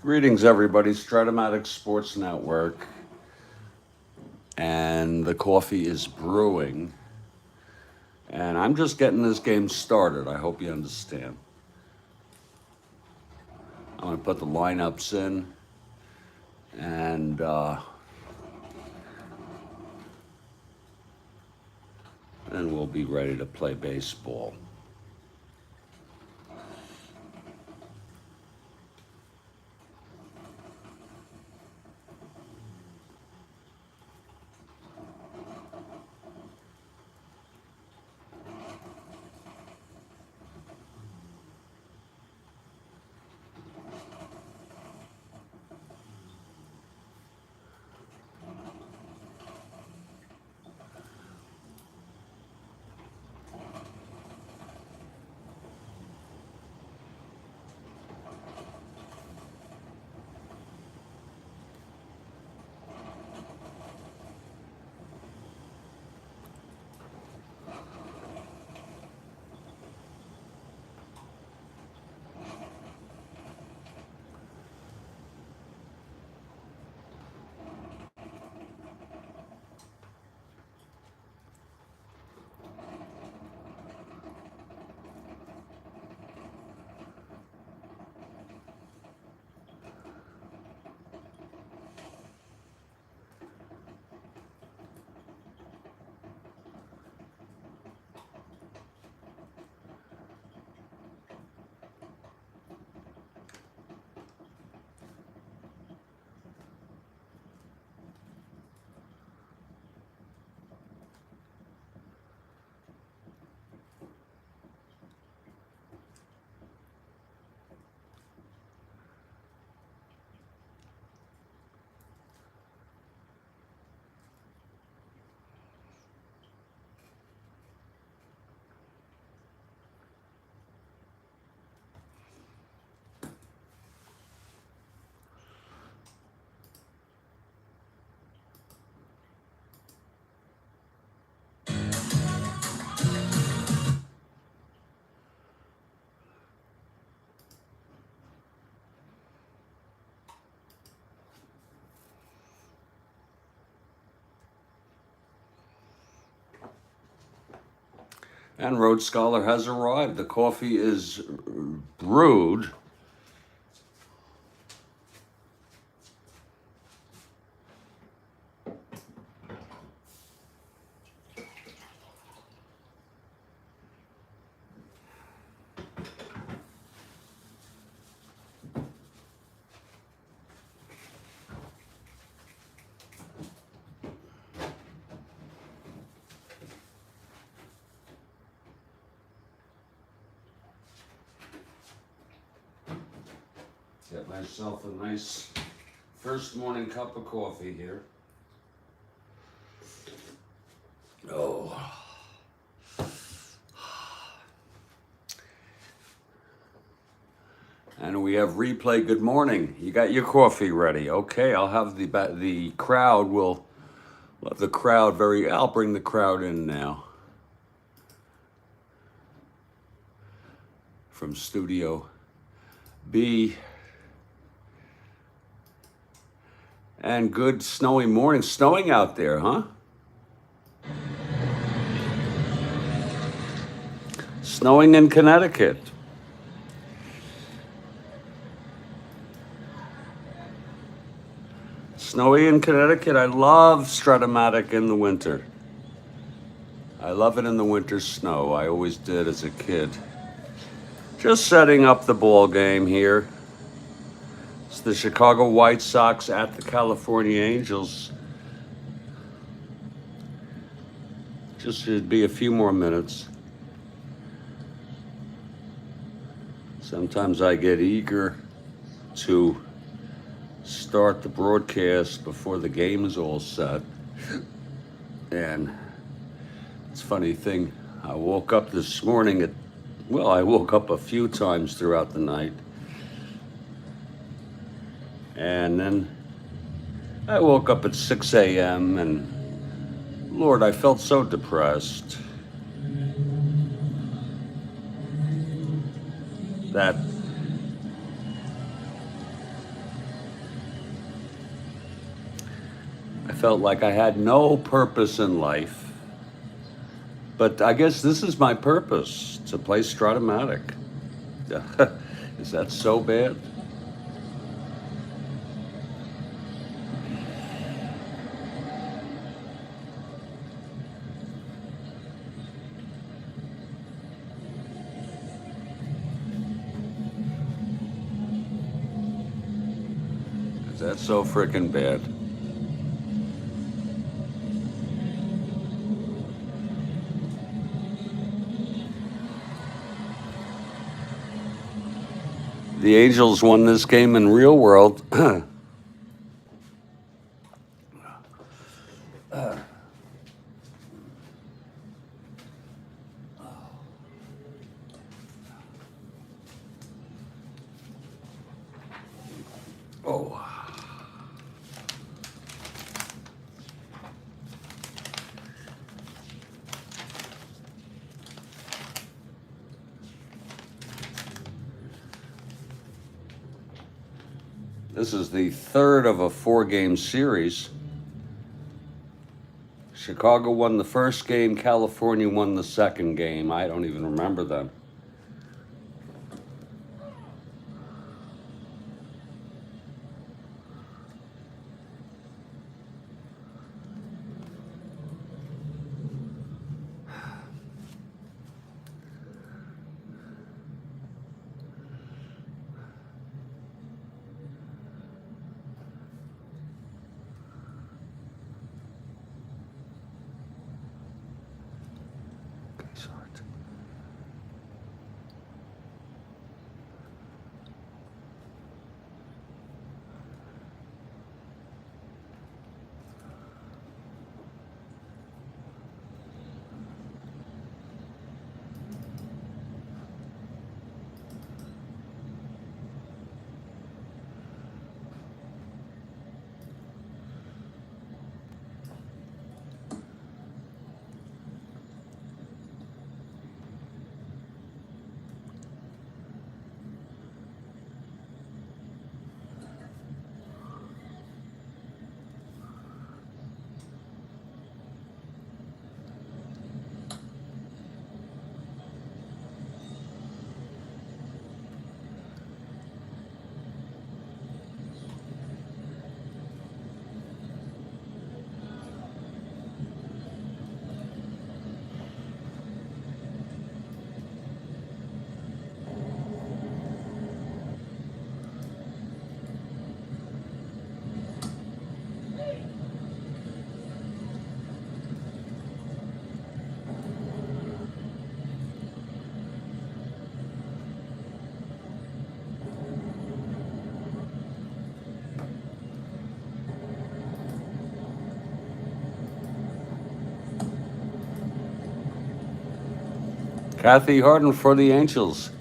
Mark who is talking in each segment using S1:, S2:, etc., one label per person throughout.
S1: Greetings, everybody. Strat-O-Matic Sports Network. And the coffee is brewing. And I'm just getting this game started. I hope you understand. I'm going to put the lineups in. And then we'll be ready to play baseball. And Road Scholar has arrived. The coffee is brewed. Get myself a nice first morning cup of coffee here. Oh. And we have replay. Good morning. You got your coffee ready? Okay, I'll have the crowd will let the crowd I'll bring the crowd in now from Studio B. And good snowy morning. Snowing out there, huh? Snowing in Connecticut. Snowy in Connecticut. I love Strat-O-Matic in the winter. I love it in the winter snow. I always did as a kid. Just setting up the ball game here. It's the Chicago White Sox at the California Angels. Just should be a few more minutes. Sometimes I get eager to start the broadcast before the game is all set. And it's a funny thing. I woke up this morning I woke up a few times throughout the night. And then I woke up at 6 a.m. and Lord, I felt so depressed that felt like I had no purpose in life. But I guess this is my purpose, to play Strat-O-Matic. Is that so bad? Is that so frickin' bad? The Angels won this game in real world. Oh. This is the third of a 4-game series. Chicago won the first game, California won the second game. I don't even remember them. Kathy Harden for the Angels.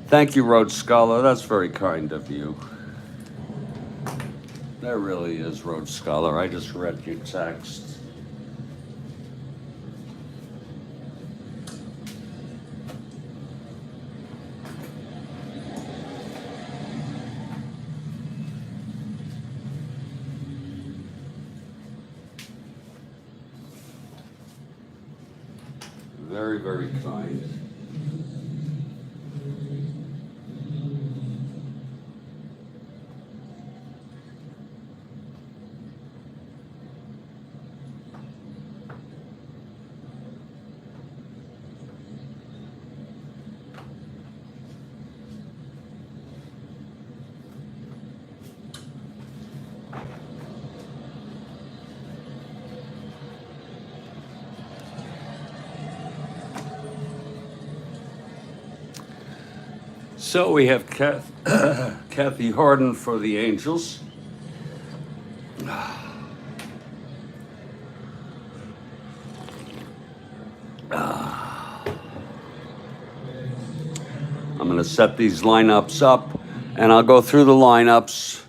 S1: Thank you, Rhodes Scholar. That's very kind of you. That really is, Rhodes Scholar. I just read your text. Very, very kind. So we have Kathy Harden for the Angels. I'm going to set these lineups up, and I'll go through the lineups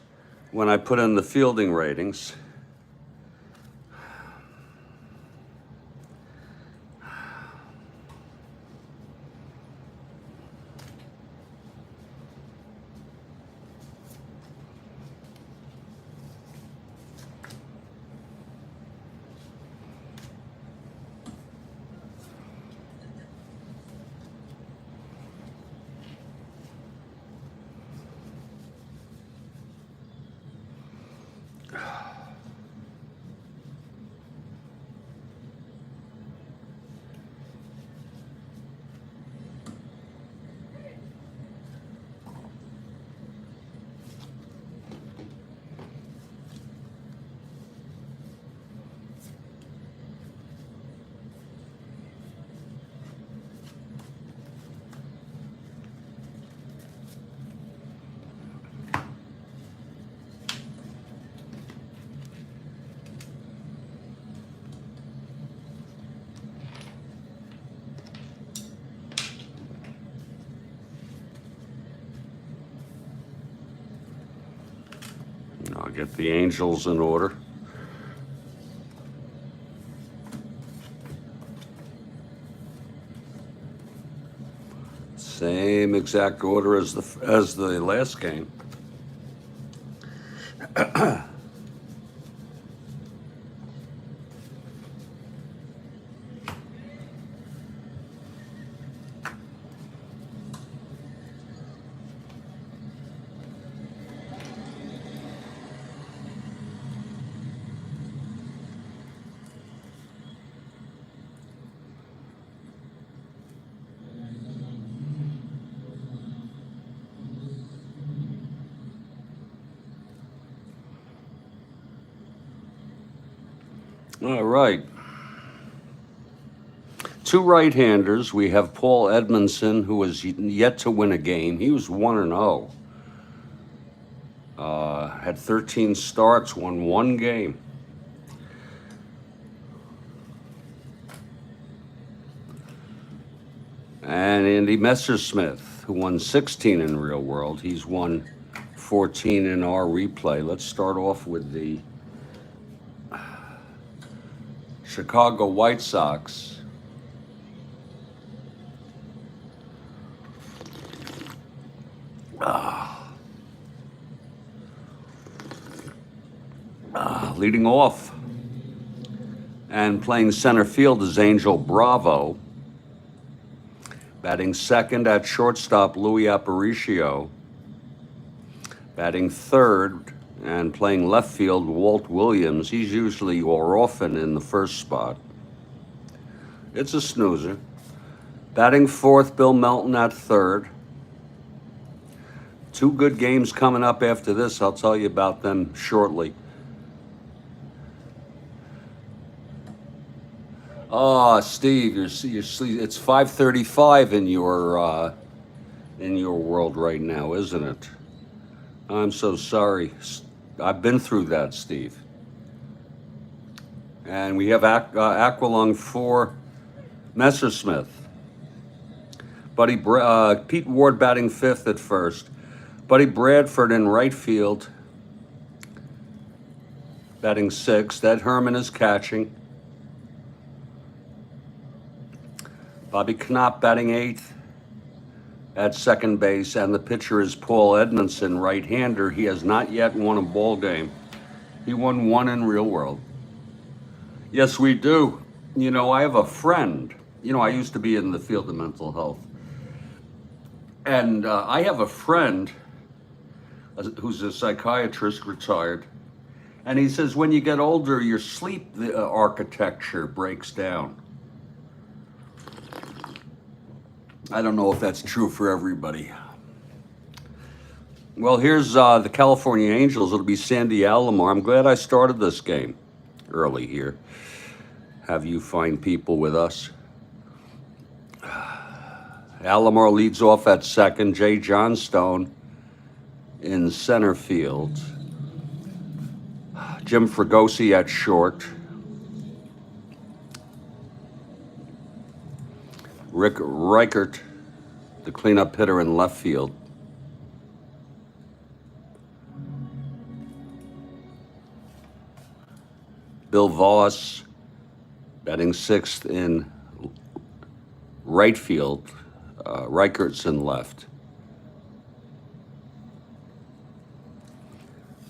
S1: when I put in the fielding ratings. I'll get the Angels in order. Same exact order as the last game. All right. Two right-handers. We have Paul Edmondson, who has yet to win a game. He was 1-0. Had 13 starts, won one game. And Andy Messersmith, who won 16 in real world. He's won 14 in our replay. Let's start off with the Chicago White Sox. Leading off and playing center field is Angel Bravo. Batting second at shortstop, Louis Aparicio. Batting third and playing left field, Walt Williams. He's usually or often in the first spot. It's a snoozer. Batting fourth, Bill Melton at third. Two good games coming up after this. I'll tell you about them shortly. Oh, Steve, you're it's 5:35 in your world right now, isn't it? I'm so sorry. I've been through that, Steve. And we have Aqualung for Messersmith. Pete Ward batting fifth at first. Buddy Bradford in right field, batting sixth. Ed Herman is catching. Bobby Knopp batting eighth at second base, and the pitcher is Paul Edmondson, right-hander. He has not yet won a ball game. He won one in real world. Yes, we do. You know, I have a friend. You know, I used to be in the field of mental health. And I have a friend who's a psychiatrist, retired. And he says, when you get older, your sleep architecture breaks down. I don't know if that's true for everybody. Well, here's the California Angels. It'll be Sandy Alomar. I'm glad I started this game early here. Have you fine people with us. Alomar leads off at second. Jay Johnstone in center field. Jim Fregosi at short. Rick Reichert, the cleanup hitter in left field. Bill Voss batting sixth in right field. Reichert's in left.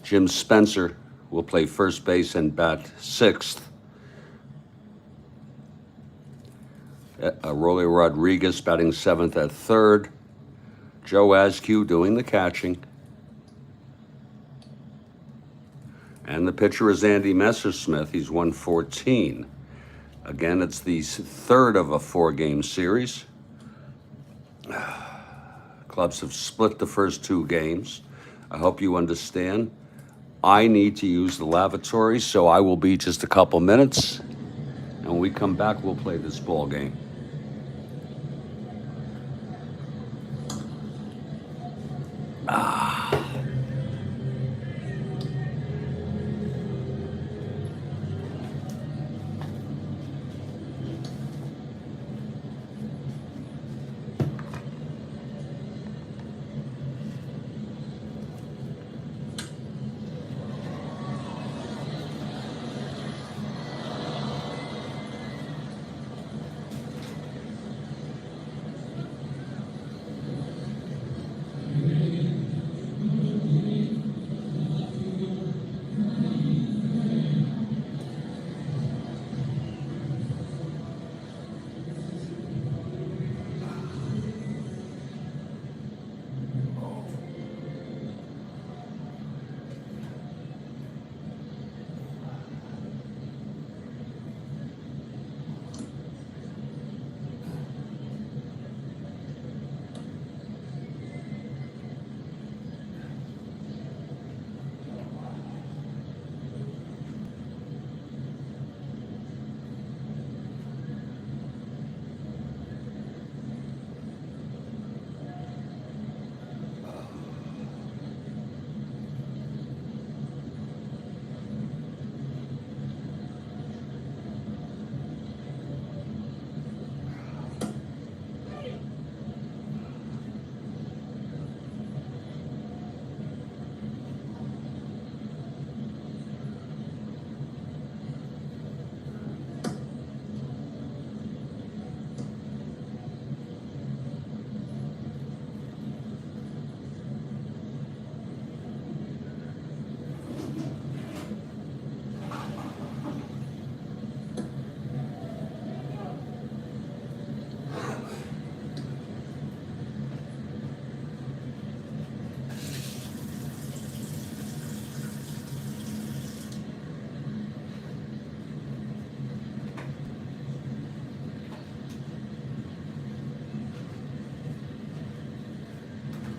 S1: Jim Spencer will play first base and bat sixth. Rolly Rodriguez batting seventh at third. Joe Askew doing the catching. And the pitcher is Andy Messersmith. He's won 14. Again, it's the third of a four-game series. Clubs have split the first two games. I hope you understand. I need to use the lavatory, so I will be just a couple minutes. And when we come back, we'll play this ball game.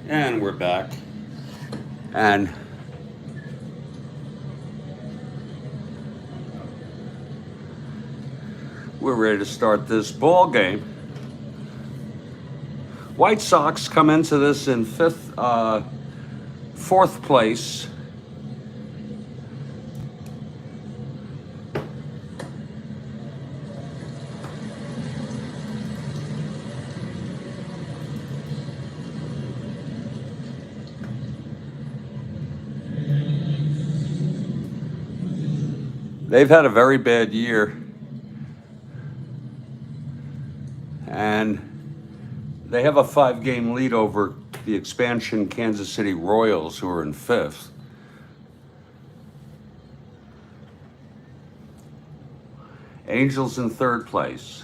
S1: And we're back. And we're ready to start this ball game. White Sox come into this in fourth place. They've had a very bad year, and they have a 5-game lead over the expansion Kansas City Royals, who are in fifth. Angels in third place.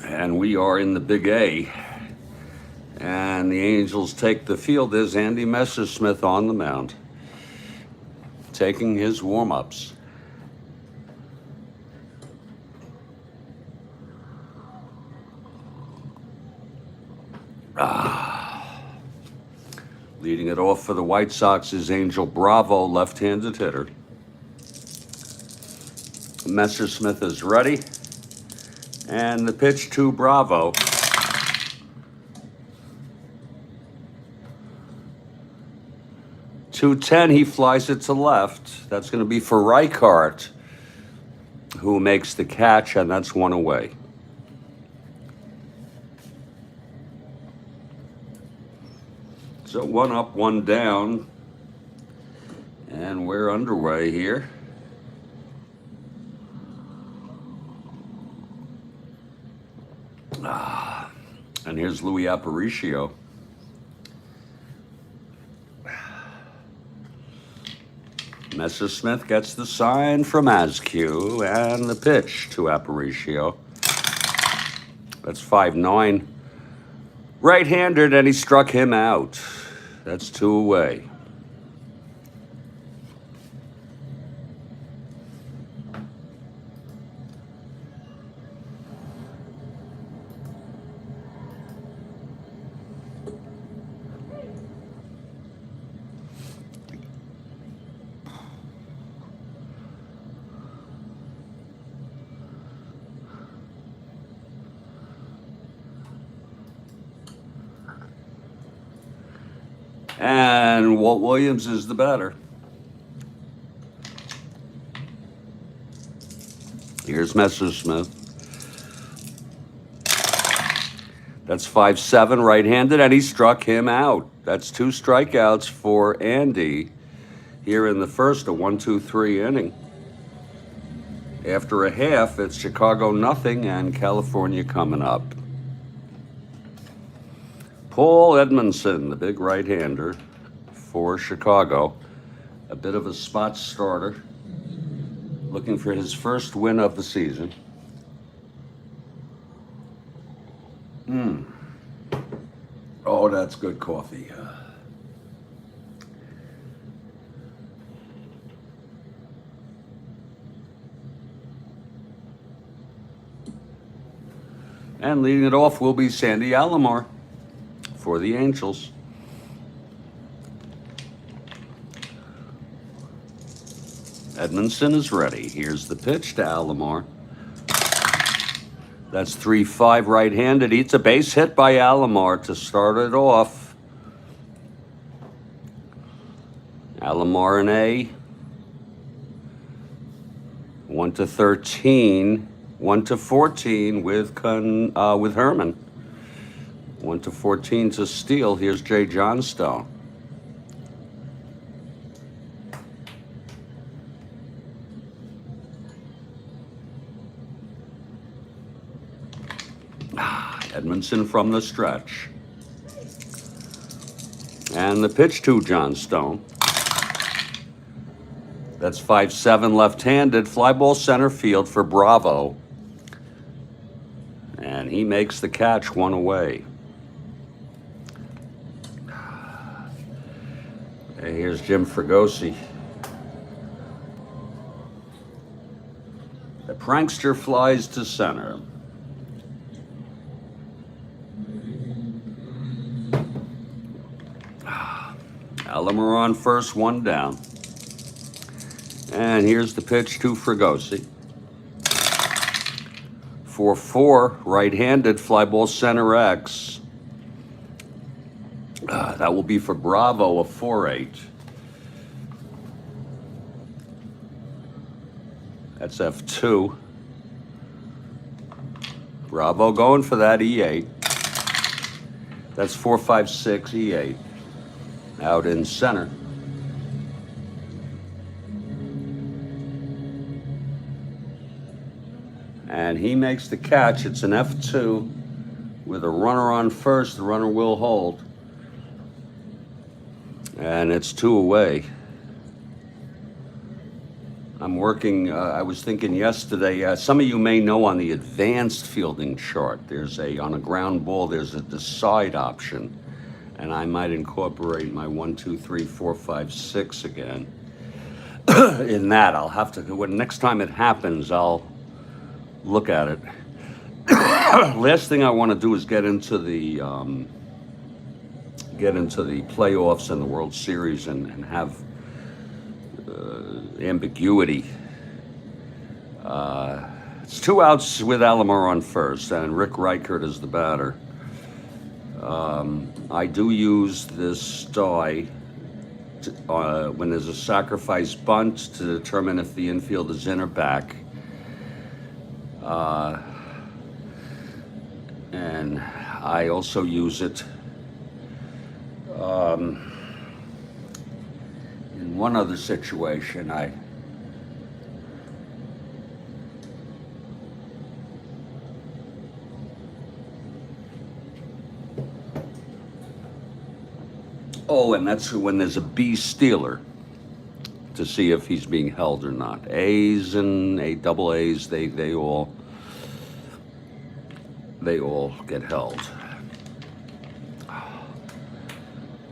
S1: And we are in the Big A. And the Angels take the field. There's Andy Messersmith on the mound, taking his warm-ups. Leading it off for the White Sox is Angel Bravo, left-handed hitter. Messersmith is ready. And the pitch to Bravo. .210, he flies it to left. That's going to be for Reichart, who makes the catch, and that's one away. So 1 up, 1 down, and we're underway here. And here's Louis Aparicio. Messersmith gets the sign from Askew, and the pitch to Aparicio. That's 5-9. Right-handed, and he struck him out. That's 2 away. And Walt Williams is the batter. Here's Messersmith. That's 5-7, right-handed, and he struck him out. That's 2 strikeouts for Andy here in the first, a 1-2-3 inning. After a half, it's Chicago nothing and California coming up. Paul Edmondson, the big right-hander for Chicago, a bit of a spot starter, looking for his first win of the season. Oh, that's good coffee. And leading it off will be Sandy Alomar for the Angels. Edmondson is ready. Here's the pitch to Alomar. That's 3-5, right-handed. Eats a base hit by Alomar to start it off. Alomar an A. 1-13, 1-14 with Herman. 1-14 to Steele. Here's Jay Johnstone. Edmondson from the stretch. And the pitch to Johnstone. That's 5-7, left-handed. Fly ball center field for Bravo. And he makes the catch, 1 away. Here's Jim Fregosi. Prankster flies to center. Alomar on first, one down. And here's the pitch to Fregosi. 4-4, right-handed, fly ball center X. That will be for Bravo, a 4-8. That's F2. Bravo going for that E8. That's 4-5-6, E8. Out in center. And he makes the catch. It's an F2 with a runner on first. The runner will hold. And it's 2 away. I'm working, I was thinking yesterday, some of you may know on the advanced fielding chart, on a ground ball, there's a decide option. And I might incorporate my 1, 2, 3, 4, 5, 6 again. In that, I'll have to, next time it happens, I'll look at it. Last thing I want to do is get into the playoffs and the World Series and have ambiguity. It's 2 outs with Alomar on first, and Rick Reichert is the batter. I do use this die when there's a sacrifice bunt to determine if the infield is in or back. And I also use it in one other situation. And that's when there's a B stealer to see if he's being held or not. A's and double A's, they all get held.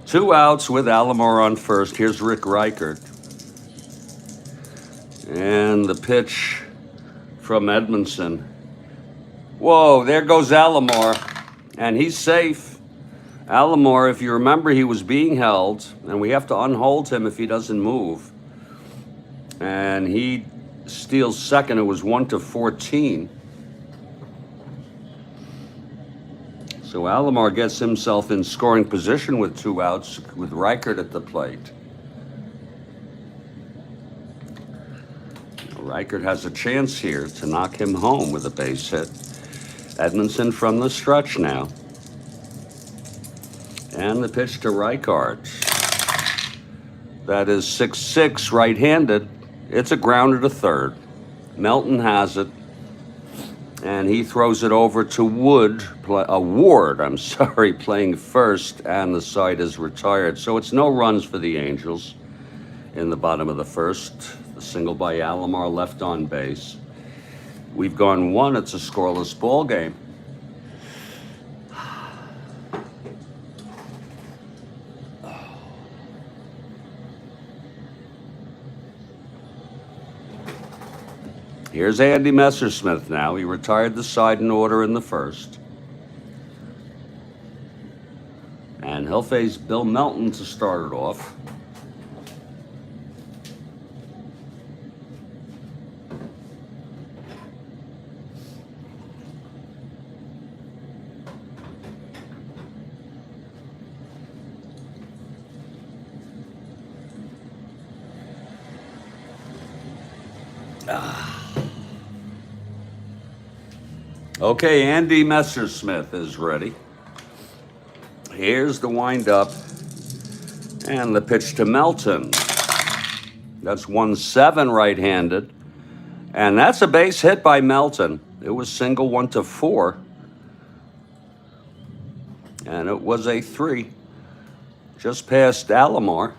S1: 2 outs with Alomar on first. Here's Rick Reichert. And the pitch from Edmondson. Whoa, there goes Alomar. And he's safe. Alomar, if you remember, he was being held, and we have to unhold him if he doesn't move. And he steals second. It was 1-14. So Alomar gets himself in scoring position with 2 outs with Reichert at the plate. Reichert has a chance here to knock him home with a base hit. Edmondson from the stretch now. And the pitch to Reichert. That is 6-6, right-handed. It's a grounder to third. Melton has it. And he throws it over to Ward, playing first, and the side is retired. So it's no runs for the Angels in the bottom of the first. The single by Alomar left on base. We've gone 1. It's a scoreless ball game. Here's Andy Messersmith now. He retired the side in order in the first. And he'll face Bill Melton to start it off. Okay, Andy Messersmith is ready. Here's the windup and the pitch to Melton. That's 1-7 right-handed. And that's a base hit by Melton. It was single 1-4. And it was a 3. Just past Alomar.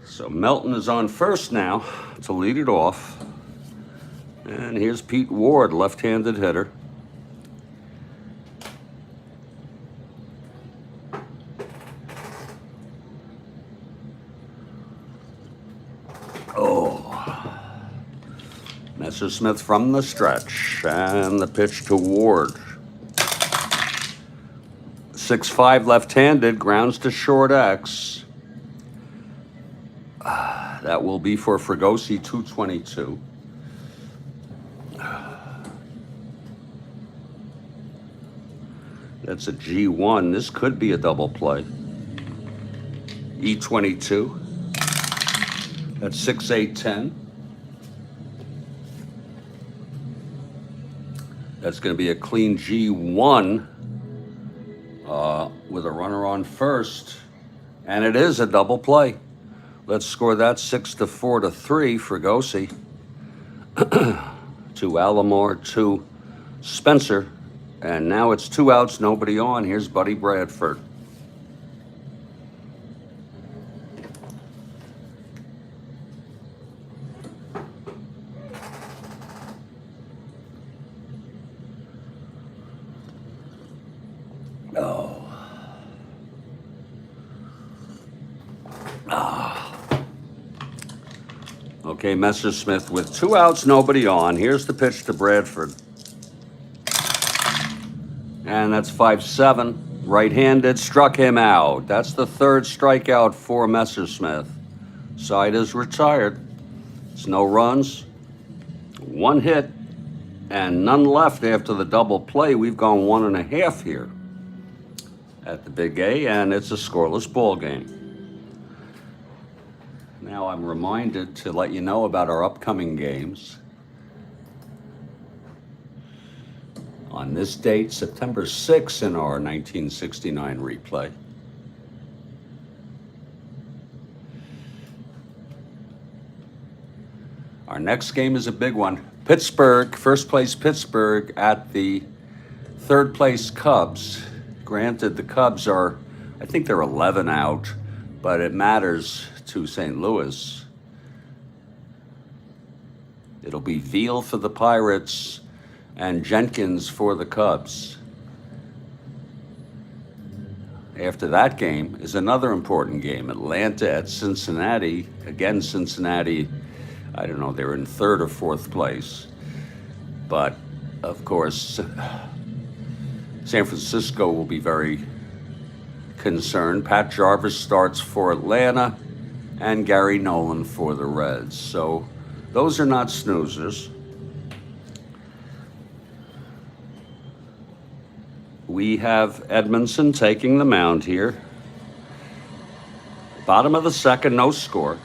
S1: So Melton is on first now to lead it off. And here's Pete Ward, left-handed hitter. Messersmith from the stretch, and the pitch to Ward. 6-5 left-handed, grounds to short X. That will be for Fregosi, 222. That's a G1. This could be a double play. E22. That's 6-8-10. That's going to be a clean G1 with a runner on first. And it is a double play. Let's score that 6-4 to 3, Fregosi. To Alomar, to Spencer. And now it's 2 outs, nobody on. Here's Buddy Bradford. Okay, Messersmith with 2 outs, nobody on. Here's the pitch to Bradford. And that's 5-7. Right-handed, struck him out. That's the 3rd strikeout for Messersmith. Side is retired. It's no runs, 1 hit, and none left after the double play. We've gone 1.5 here at the Big A, and it's a scoreless ball game. Now I'm reminded to let you know about our upcoming games. On this date, September 6th, in our 1969 replay. Our next game is a big one. Pittsburgh, first place Pittsburgh at the 3rd place Cubs. Granted, the Cubs are, I think they're 11 out, but it matters to St. Louis. It'll be Veal for the Pirates and Jenkins for the Cubs. After that game is another important game. Atlanta at Cincinnati. Again, Cincinnati, I don't know, they're in 3rd or 4th place. But, of course, San Francisco will be very concerned. Pat Jarvis starts for Atlanta and Gary Nolan for the Reds. So those are not snoozers. We have Edmondson taking the mound here. Bottom of the 2nd, no score.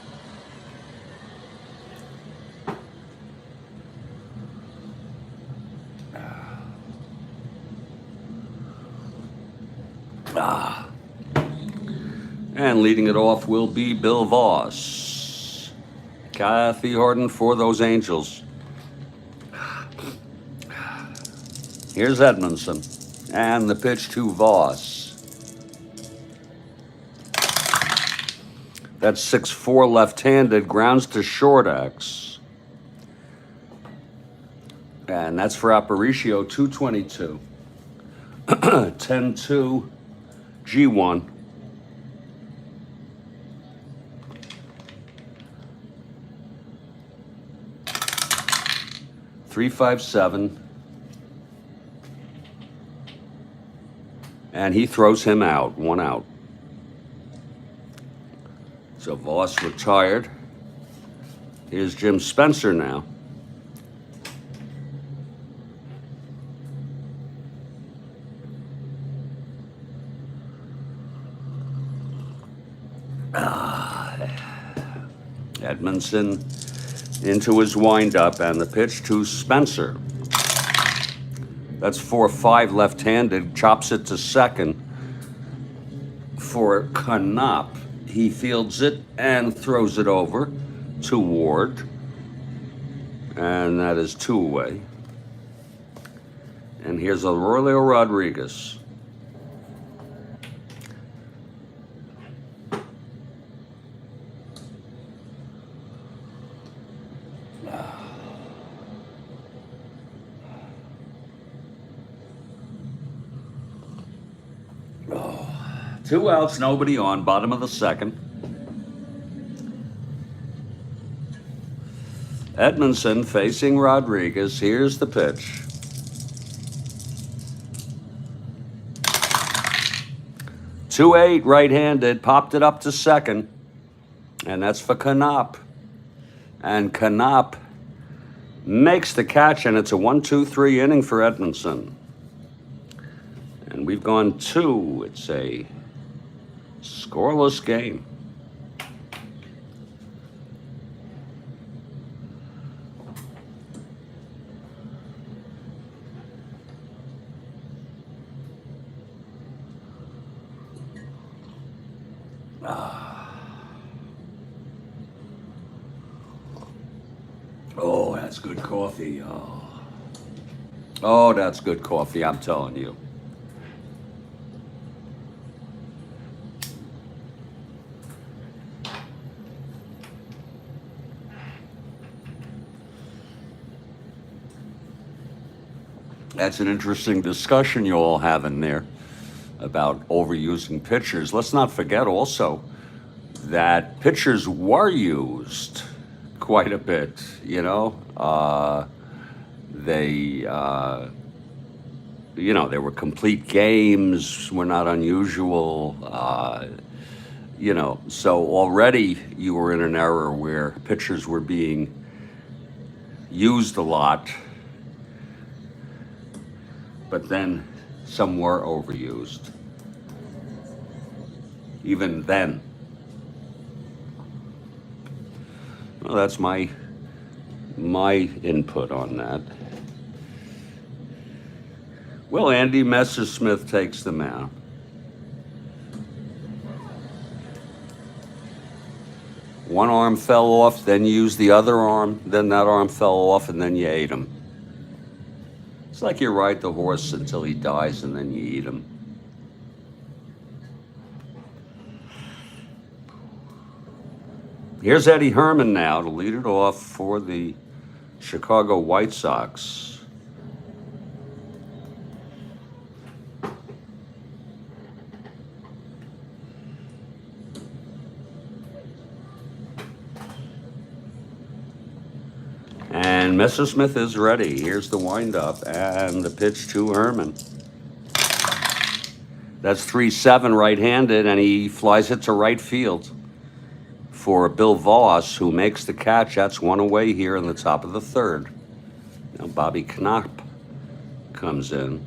S1: And leading it off will be Bill Voss. Kathy Horton for those Angels. Here's Edmondson. And the pitch to Voss. That's 6-4 left-handed, grounds to short X. And that's for Aparicio, 222. 10-2, G1. Three, 5-7. And he throws him out, 1 out. So Voss retired. Here's Jim Spencer now. Edmondson into his windup, and the pitch to Spencer. That's 4-5 left-handed, chops it to 2nd for Knopp. He fields it and throws it over to Ward, and that is 2 away. And here's Aurelio Rodriguez. Two outs, nobody on, bottom of the 2nd. Edmondson facing Rodriguez. Here's the pitch. .28 right-handed, popped it up to second, and that's for Knopp. And Knopp makes the catch, and it's a 1-2-3 inning for Edmondson. And we've gone 2. It's a scoreless game. Oh, that's good coffee. Oh, that's good coffee, I'm telling you. That's an interesting discussion you all have in there about overusing pitchers. Let's not forget also that pitchers were used quite a bit, you know. There were complete games, were not unusual, so already you were in an era where pitchers were being used a lot, but then some were overused. Even then. Well, that's my input on that. Well, Andy Messersmith takes the mound. One arm fell off, then you use the other arm, then that arm fell off, and then you ate him. It's like you ride the horse until he dies, and then you eat him. Here's Eddie Herman now to lead it off for the Chicago White Sox. And Messersmith is ready. Here's the windup and the pitch to Herman. That's 3-7 right-handed, and he flies it to right field for Bill Voss, who makes the catch. That's one away here in the top of the third. Now Bobby Knopp comes in.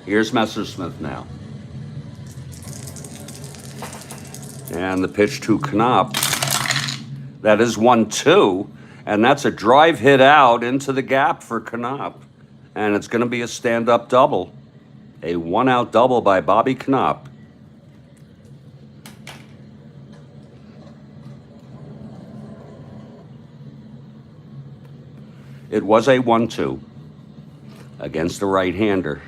S1: Here's Messersmith now. And the pitch to Knopp. That is 1-2, and that's a drive hit out into the gap for Knopp. And it's going to be a stand-up double. A one-out double by Bobby Knopp. It was a 1-2 against the right-hander.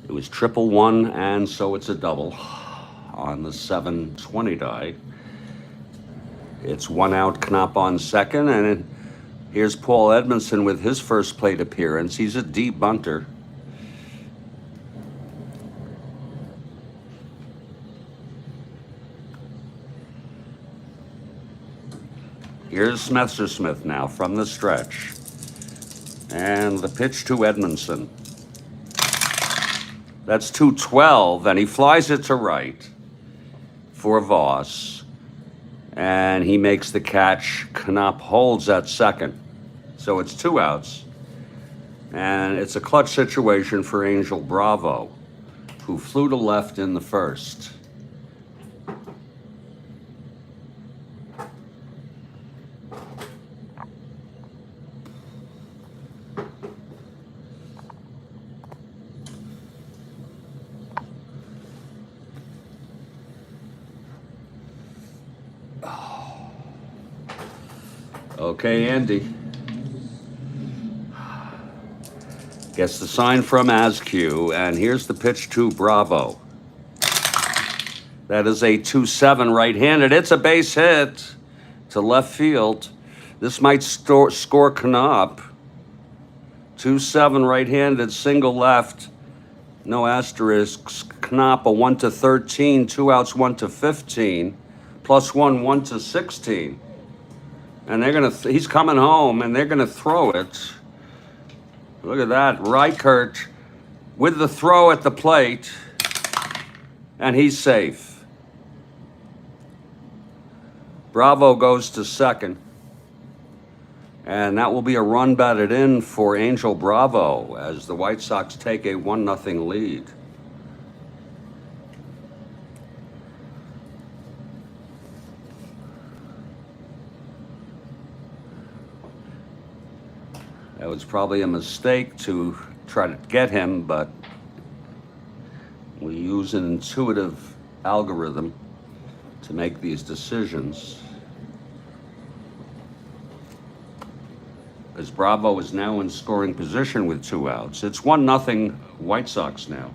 S1: It was 1-1, and so it's a double on the 720 die. It's one out, Knopp on second, and here's Paul Edmondson with his first plate appearance. He's a deep bunter. Here's Messersmith now from the stretch. And the pitch to Edmondson. That's 2-12, and he flies it to right for Voss. And he makes the catch. Knopp holds at second. So it's 2 outs. And it's a clutch situation for Angel Bravo, who flew to left in the first. Okay, Andy. Gets the sign from Askew, and here's the pitch to Bravo. That is a 2-7 right-handed. It's a base hit to left field. This might score Knop. 2-7 right-handed, single left, no asterisks. Knop a 1-13, 2 outs 1-15, +1 1-16, and they're gonna. He's coming home, and they're gonna throw it. Look at that, Reichert with the throw at the plate, and he's safe. Bravo goes to second. And that will be a run batted in for Angel Bravo as the White Sox take a 1-0 lead. That was probably a mistake to try to get him, but we use an intuitive algorithm to make these decisions. As Bravo is now in scoring position with 2 outs. It's 1-0 White Sox now.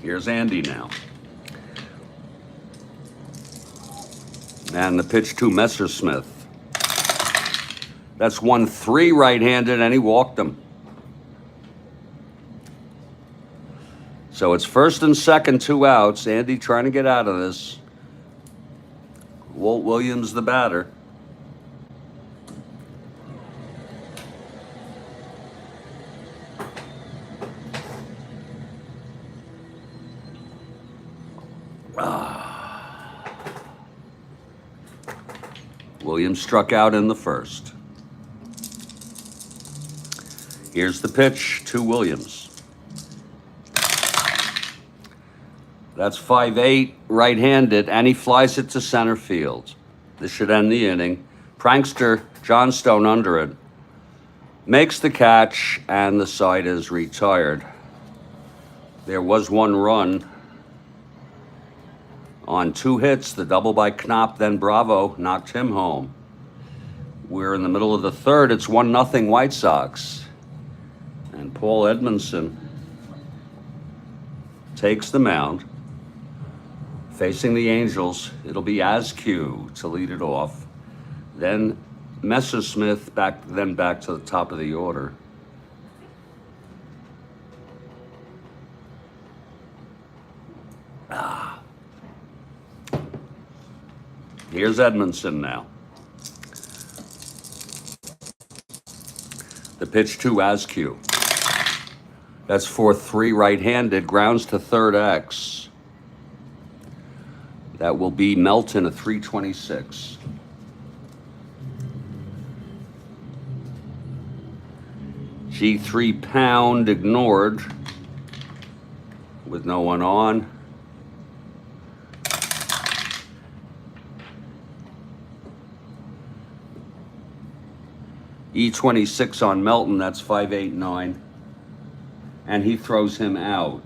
S1: Here's Andy now. And the pitch to Messersmith. That's 1-3 right-handed, and he walked him. So it's first and second, 2 outs. Andy trying to get out of this. Walt Williams, the batter. Williams struck out in the first. Here's the pitch to Williams. That's 5-8 right-handed, and he flies it to center field. This should end the inning. Prankster Johnstone under it. Makes the catch, and the side is retired. There was 1 run on 2 hits. The double by Knop, then Bravo knocked him home. We're in the middle of the third. It's 1-0 White Sox. And Paul Edmondson takes the mound. Facing the Angels, it'll be Askew to lead it off. Then Messersmith back to the top of the order. Here's Edmondson now. The pitch to Askew. That's 4-3 right-handed, grounds to third X. That will be Melton, a 326. G3 pound ignored with no one on. E26 on Melton, that's 5-8-9. And he throws him out.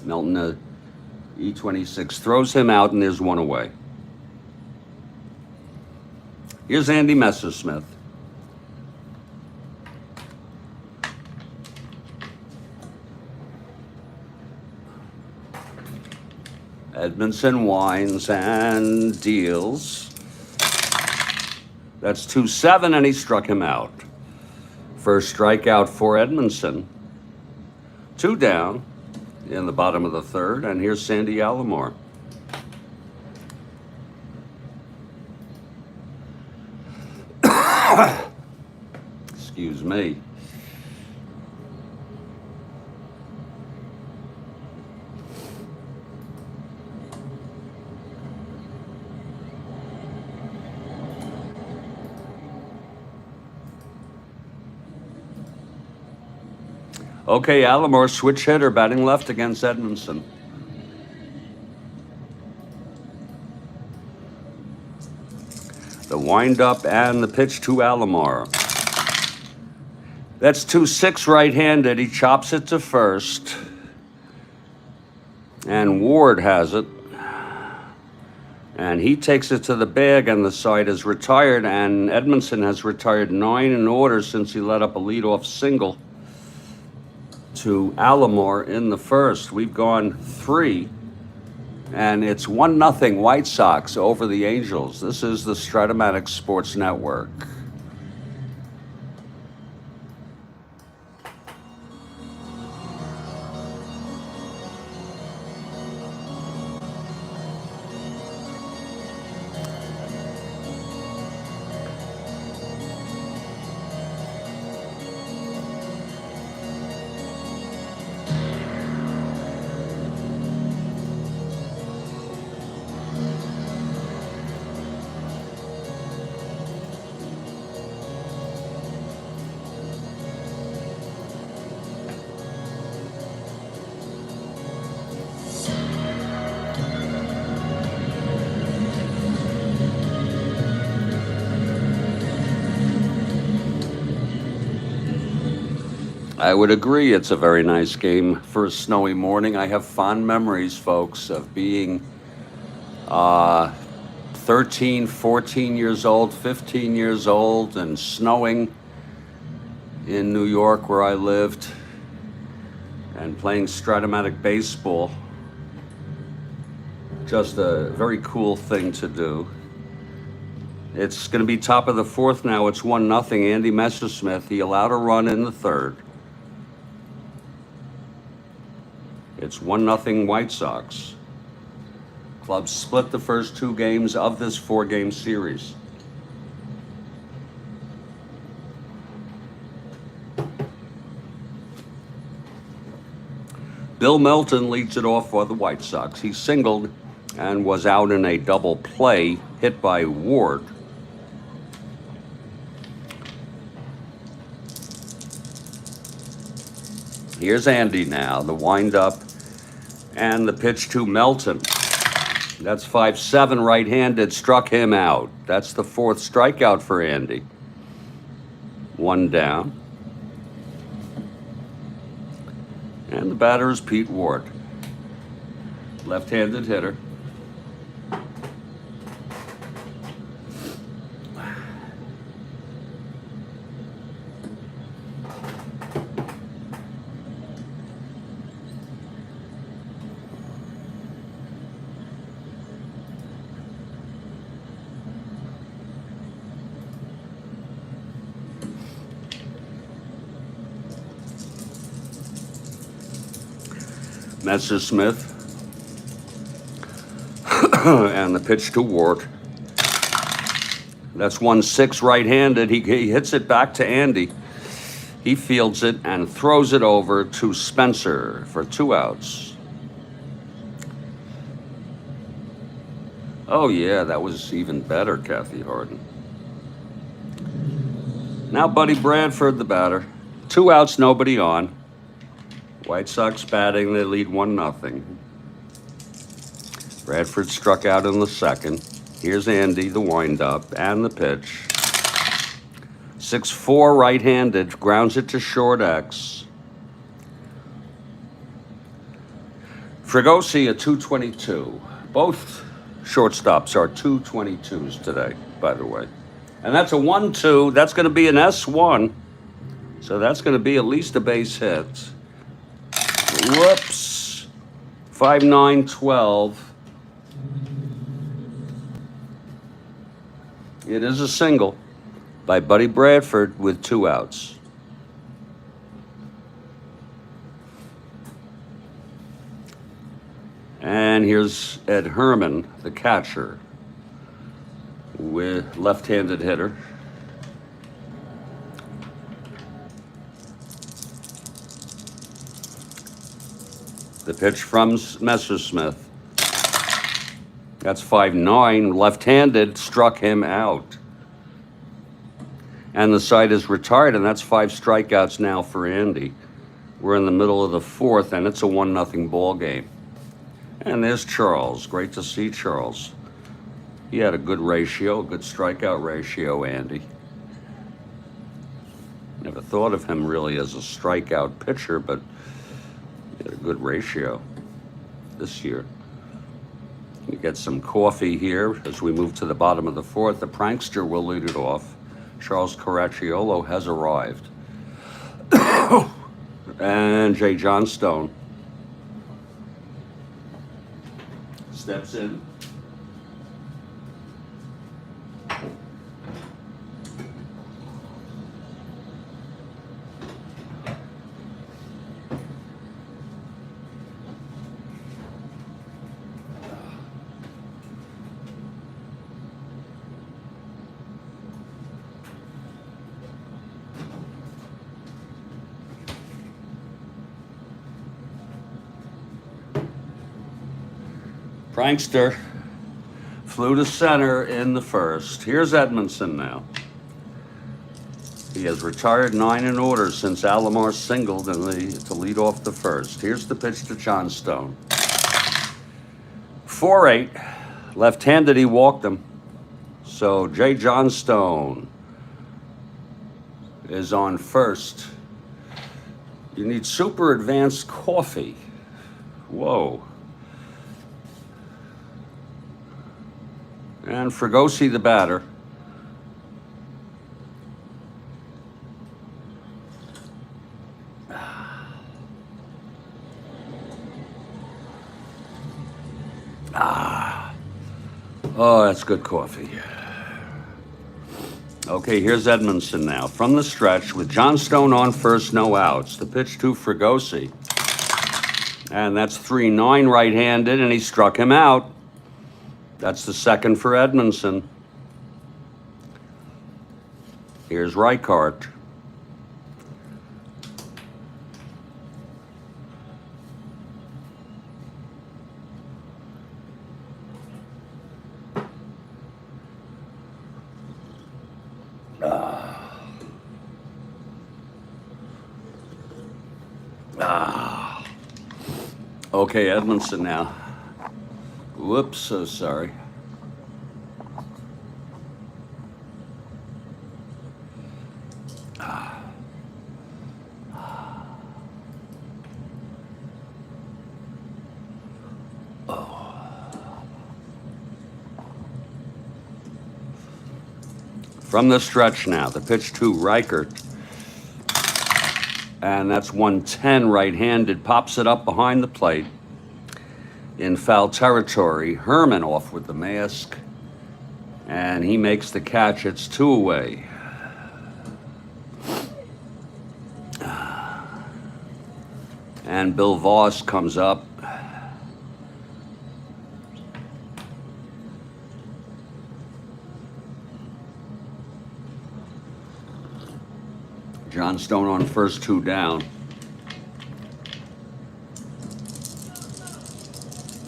S1: Melton, E26, throws him out, and there's 1 away. Here's Andy Messersmith. Edmondson winds and deals. That's 2-7, and he struck him out. First strikeout for Edmondson. 2 down in the bottom of the third, and here's Sandy Alomar. Excuse me. Okay, Alomar, switch hitter, batting left against Edmondson. The windup and the pitch to Alomar. That's 2-6 right-handed. He chops it to first. And Ward has it. And he takes it to the bag, and the side is retired. And Edmondson has retired 9 in order since he let up a leadoff single to Alomar in the first. We've gone 3, and it's 1-0 White Sox over the Angels. This is the Strat-O-Matic Sports Network. I would agree it's a very nice game for a snowy morning. I have fond memories, folks, of being 13, 14 years old, 15 years old, and snowing in New York where I lived, and playing Strat-O-Matic baseball. Just a very cool thing to do. It's going to be top of the fourth now. It's 1-0. Andy Messersmith, he allowed a run in the third. It's 1-0 White Sox. Clubs split the first 2 games of this 4-game series. Bill Melton leads it off for the White Sox. He singled and was out in a double play, hit by Ward. Here's Andy now, the windup and the pitch to Melton. That's 5-7 right-handed, struck him out. That's the 4th strikeout for Andy. 1 down. And the batter is Pete Ward, left-handed hitter. Messersmith and the pitch to Ward. That's 1-6 right-handed. He hits it back to Andy. He fields it and throws it over to Spencer for 2 outs. Oh yeah, that was even better, Kathy Harden. Now Buddy Bradford, the batter. 2 outs, nobody on. White Sox batting, they lead 1-0. Bradford struck out in the second. Here's Andy, the windup, and the pitch. 6-4 right-handed, grounds it to short X. Fregosi at 222. Both shortstops are 222s today, by the way. And that's a 1-2. That's going to be an S1. So that's going to be at least a base hit. Whoops. 5-9-12. It is a single by Buddy Bradford with 2 outs. And here's Ed Herman, the catcher, with left-handed hitter. The pitch from Messersmith. That's 5-9, left-handed, struck him out. And the side is retired, and that's 5 strikeouts now for Andy. We're in the middle of the 4th, and it's a 1-0 ball game. And there's Charles. Great to see Charles. He had a good ratio, a good strikeout ratio, Andy. Never thought of him really as a strikeout pitcher, but he had a good ratio this year. You get some coffee here as we move to the bottom of the fourth. The prankster will lead it off. Charles Caracciolo has arrived. And J. Johnstone steps in. Prankster flew to center in the first. Here's Edmondson now. He has retired 9 in order since Alomar singled to lead off the first. Here's the pitch to Johnstone. 4-8. Left-handed, he walked him. So J. Johnstone is on first. You need super advanced coffee. Whoa. And Fregosi, the batter. Oh, that's good coffee. Okay, here's Edmondson now. From the stretch with Johnstone on first, no outs. The pitch to Fregosi. And that's 3-9 right-handed, and he struck him out. That's the second for Edmondson. Here's Reichart. Okay, Edmondson now. Whoops, so sorry. From the stretch now, the pitch to Reichert. And that's 110 right-handed, pops it up behind the plate in foul territory. Herman off with the mask, and he makes the catch. It's 2 away. And Bill Voss comes up. Johnstone on first, 2 down.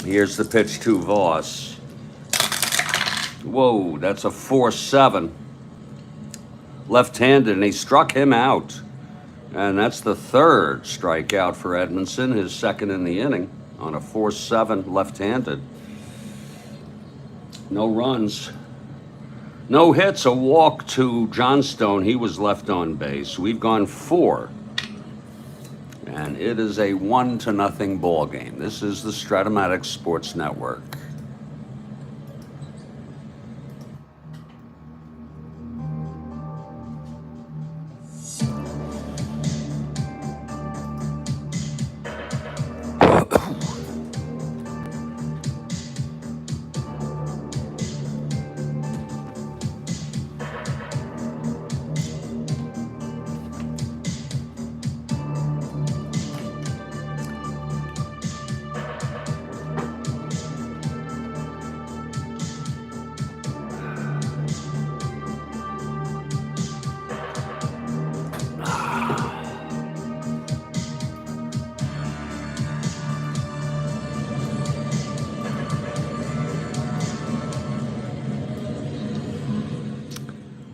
S1: Here's the pitch to Voss. Whoa, that's a 4-7. Left-handed, and he struck him out. And that's the third strikeout for Edmondson, his second in the inning, on a 4-7 left-handed. No runs. No hits, a walk to Johnstone. He was left on base. We've gone 4. And it is a 1-0 ball game. This is the Strat-O-Matic Sports Network.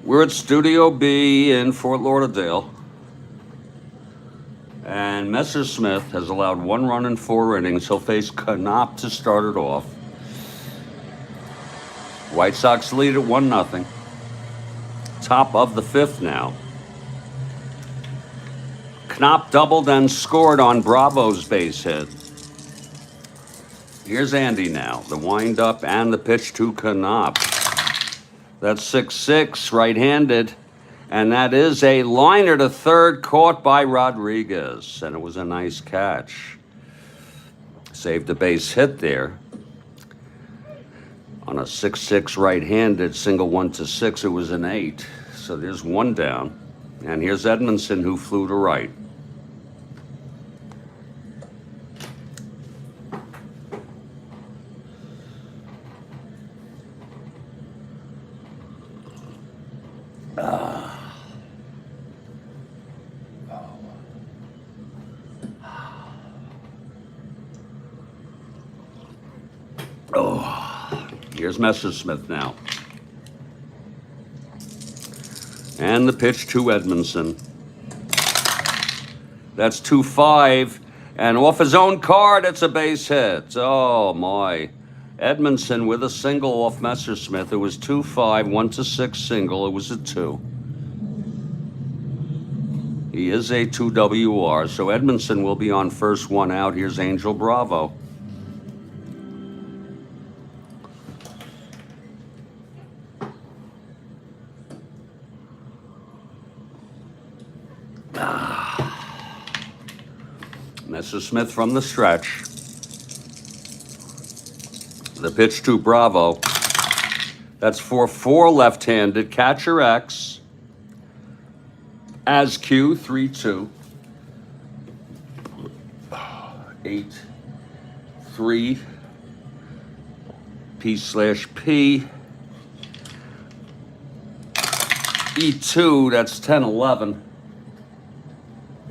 S1: We're at Studio B in Fort Lauderdale, and Messersmith has allowed 1 run in 4 innings. He'll face Knopp to start it off. White Sox lead at 1-0. Top of the 5th now. Knopp doubled and scored on Bravo's base hit. Here's Andy now. The windup and the pitch to Knopf. That's 6-6, right-handed. And that is a liner to third, caught by Rodriguez. And it was a nice catch. Saved a base hit there. On a 6-6 right-handed, single 1-6, it was an 8. So there's one down. And here's Edmondson, who flew to right. Here's Messersmith now. And the pitch to Edmondson. That's 2-5. And off his own card, it's a base hit. Oh, my. Edmondson with a single off Messersmith. It was 2-5, 1-6 single. It was a 2. He is a 2 WR, so Edmondson will be on first, one out. Here's Angel Bravo. Messersmith from the stretch. The pitch to Bravo. That's 4-4 left-handed. Catcher X. As Q, 3-2. 8-3. P/P. E2, that's 10-11.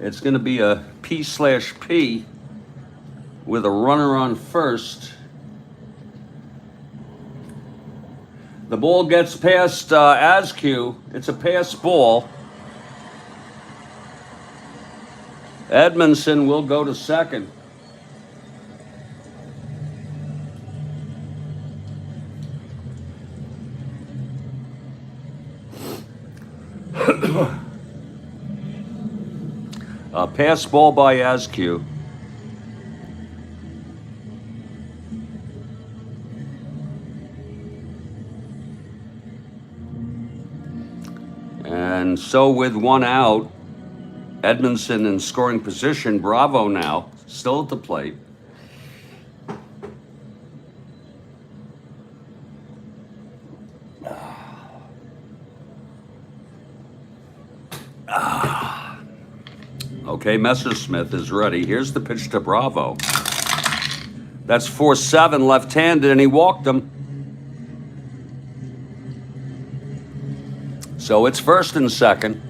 S1: It's going to be a P/P with a runner on first. The ball gets past Askew. It's a pass ball. Edmondson will go to second. A pass ball by Askew. And so with one out, Edmondson in scoring position. Bravo now, still at the plate. Okay, Messersmith is ready. Here's the pitch to Bravo. That's 4-7 left-handed, and he walked him. So it's first and second.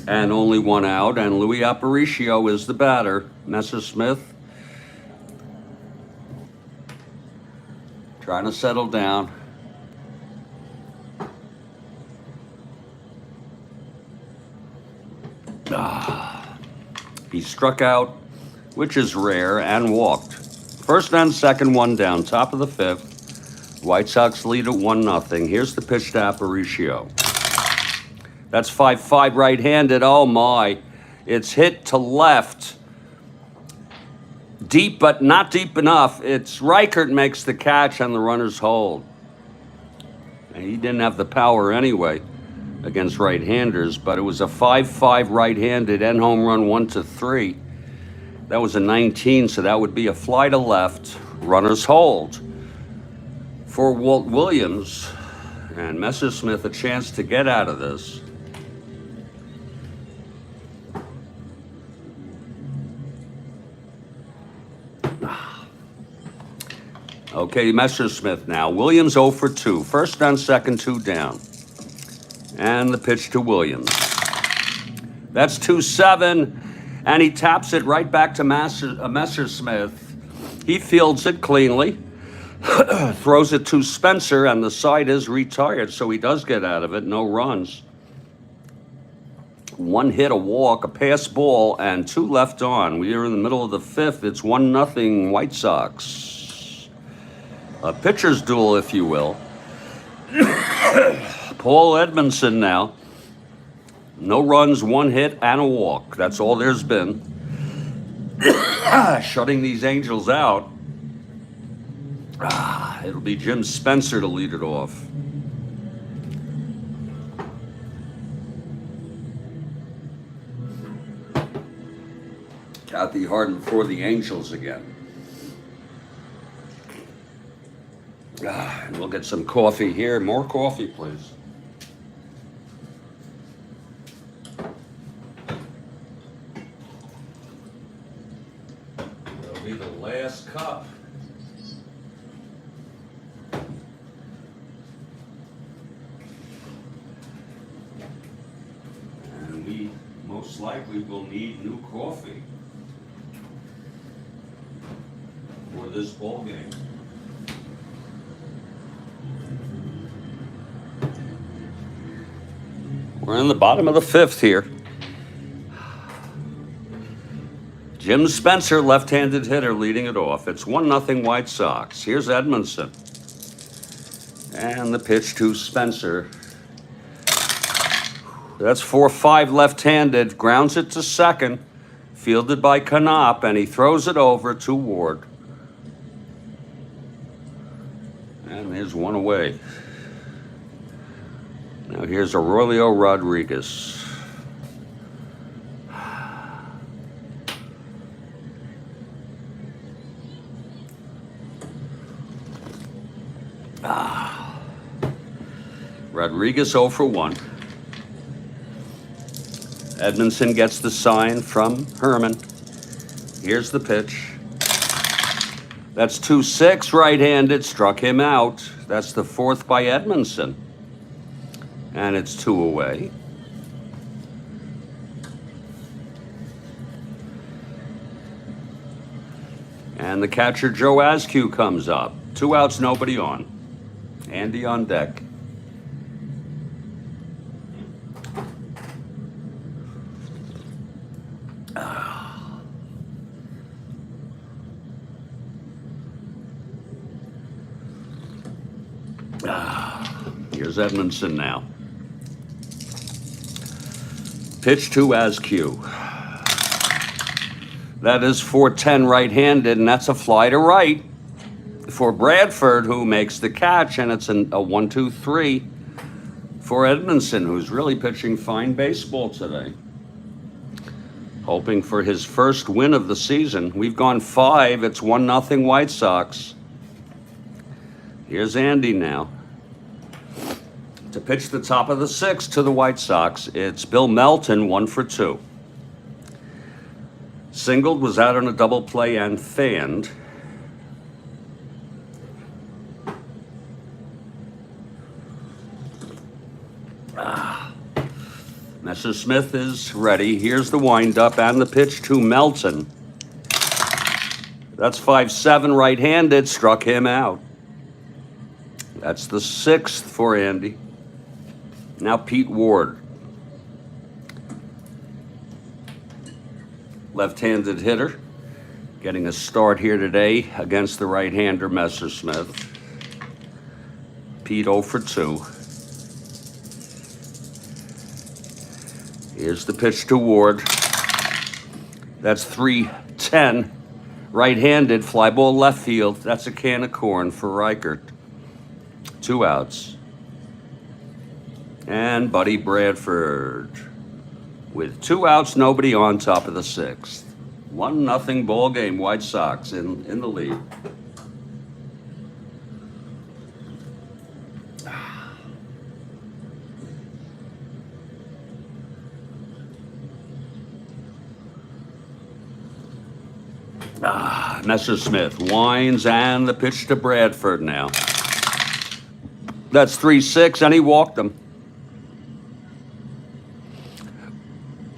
S1: And only one out, and Louis Aparicio is the batter. Messersmith trying to settle down. He struck out, which is rare, and walked. First and second, one down, top of the fifth. White Sox lead at 1-0. Here's the pitch to Aparicio. That's 5-5 right-handed. Oh, my. It's hit to left. Deep, but not deep enough. It's Reichert makes the catch, and the runners hold. And he didn't have the power anyway against right-handers, but it was a 5-5 right-handed and home run 1-3. That was a 19, so that would be a fly to left. Runners hold for Walt Williams, and Messersmith a chance to get out of this. Okay, Messersmith now. Williams 0 for 2. First and second, 2 down. And the pitch to Williams. That's 2-7, and he taps it right back to Messersmith. He fields it cleanly, throws it to Spencer, and the side is retired, so he does get out of it. No runs. One hit, a walk, a pass ball, and 2 left on. We are in the middle of the fifth. It's 1-0 White Sox. A pitcher's duel, if you will. Paul Edmondson now. No runs, 1 hit, and a walk. That's all there's been. Shutting these Angels out. It'll be Jim Spencer to lead it off. Kathy Harden for the Angels again. And we'll get some coffee here. More coffee, please. That'll be the last cup. And we most likely will need new coffee for this ball game. We're in the bottom of the fifth here. Jim Spencer, left-handed hitter, leading it off. It's 1-0 White Sox. Here's Edmondson. And the pitch to Spencer. That's 4-5 left-handed. Grounds it to second. Fielded by Knopp, and he throws it over to Ward. And there's one away. Now here's Aurelio Rodriguez. Rodriguez 0 for 1. Edmondson gets the sign from Herman. Here's the pitch. That's 2-6 right-handed, struck him out. That's the fourth by Edmondson. And it's 2 away. And the catcher Joe Askew comes up. 2 outs, nobody on. Andy on deck. Here's Edmondson now. Pitch to Askew. That is 4-10 right-handed, and that's a fly to right for Bradford, who makes the catch, and it's a 1-2-3 for Edmondson, who's really pitching fine baseball today. Hoping for his first win of the season. We've gone 5. It's 1-0 White Sox. Here's Andy now. To pitch the top of the 6th to the White Sox, it's Bill Melton, 1 for 2. Singled, was out on a double play and fanned. Messersmith is ready. Here's the windup and the pitch to Melton. That's 5-7 right-handed, struck him out. That's the 6th for Andy. Now Pete Ward. Left-handed hitter. Getting a start here today against the right-hander Messersmith. Pete 0 for 2. Here's the pitch to Ward. That's 3-10. Right-handed, fly ball left field. That's a can of corn for Reichert. 2 outs. And Buddy Bradford with 2 outs, nobody on, top of the 6th. 1-0 ball game, White Sox in the lead. Messersmith winds, and the pitch to Bradford now. That's 3-6, and he walked him.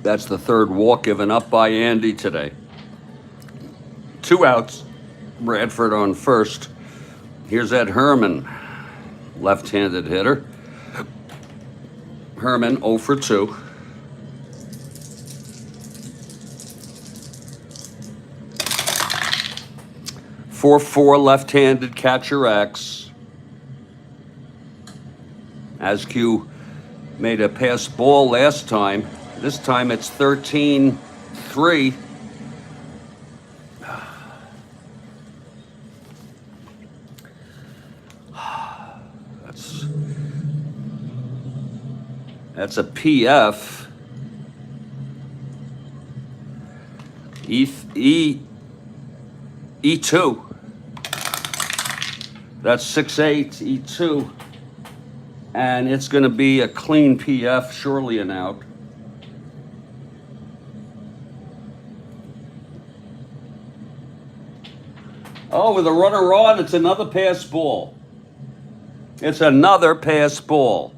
S1: That's the 3rd walk given up by Andy today. 2 outs. Bradford on first. Here's Ed Herman, left-handed hitter. Herman 0 for 2. Four left-handed catcher X. Askew made a pass ball last time. This time it's 13-3. That's a PF. E2. That's 6/8 E2. And it's going to be a clean PF, surely an out. Oh, with a runner on, it's another pass ball. It's another pass ball.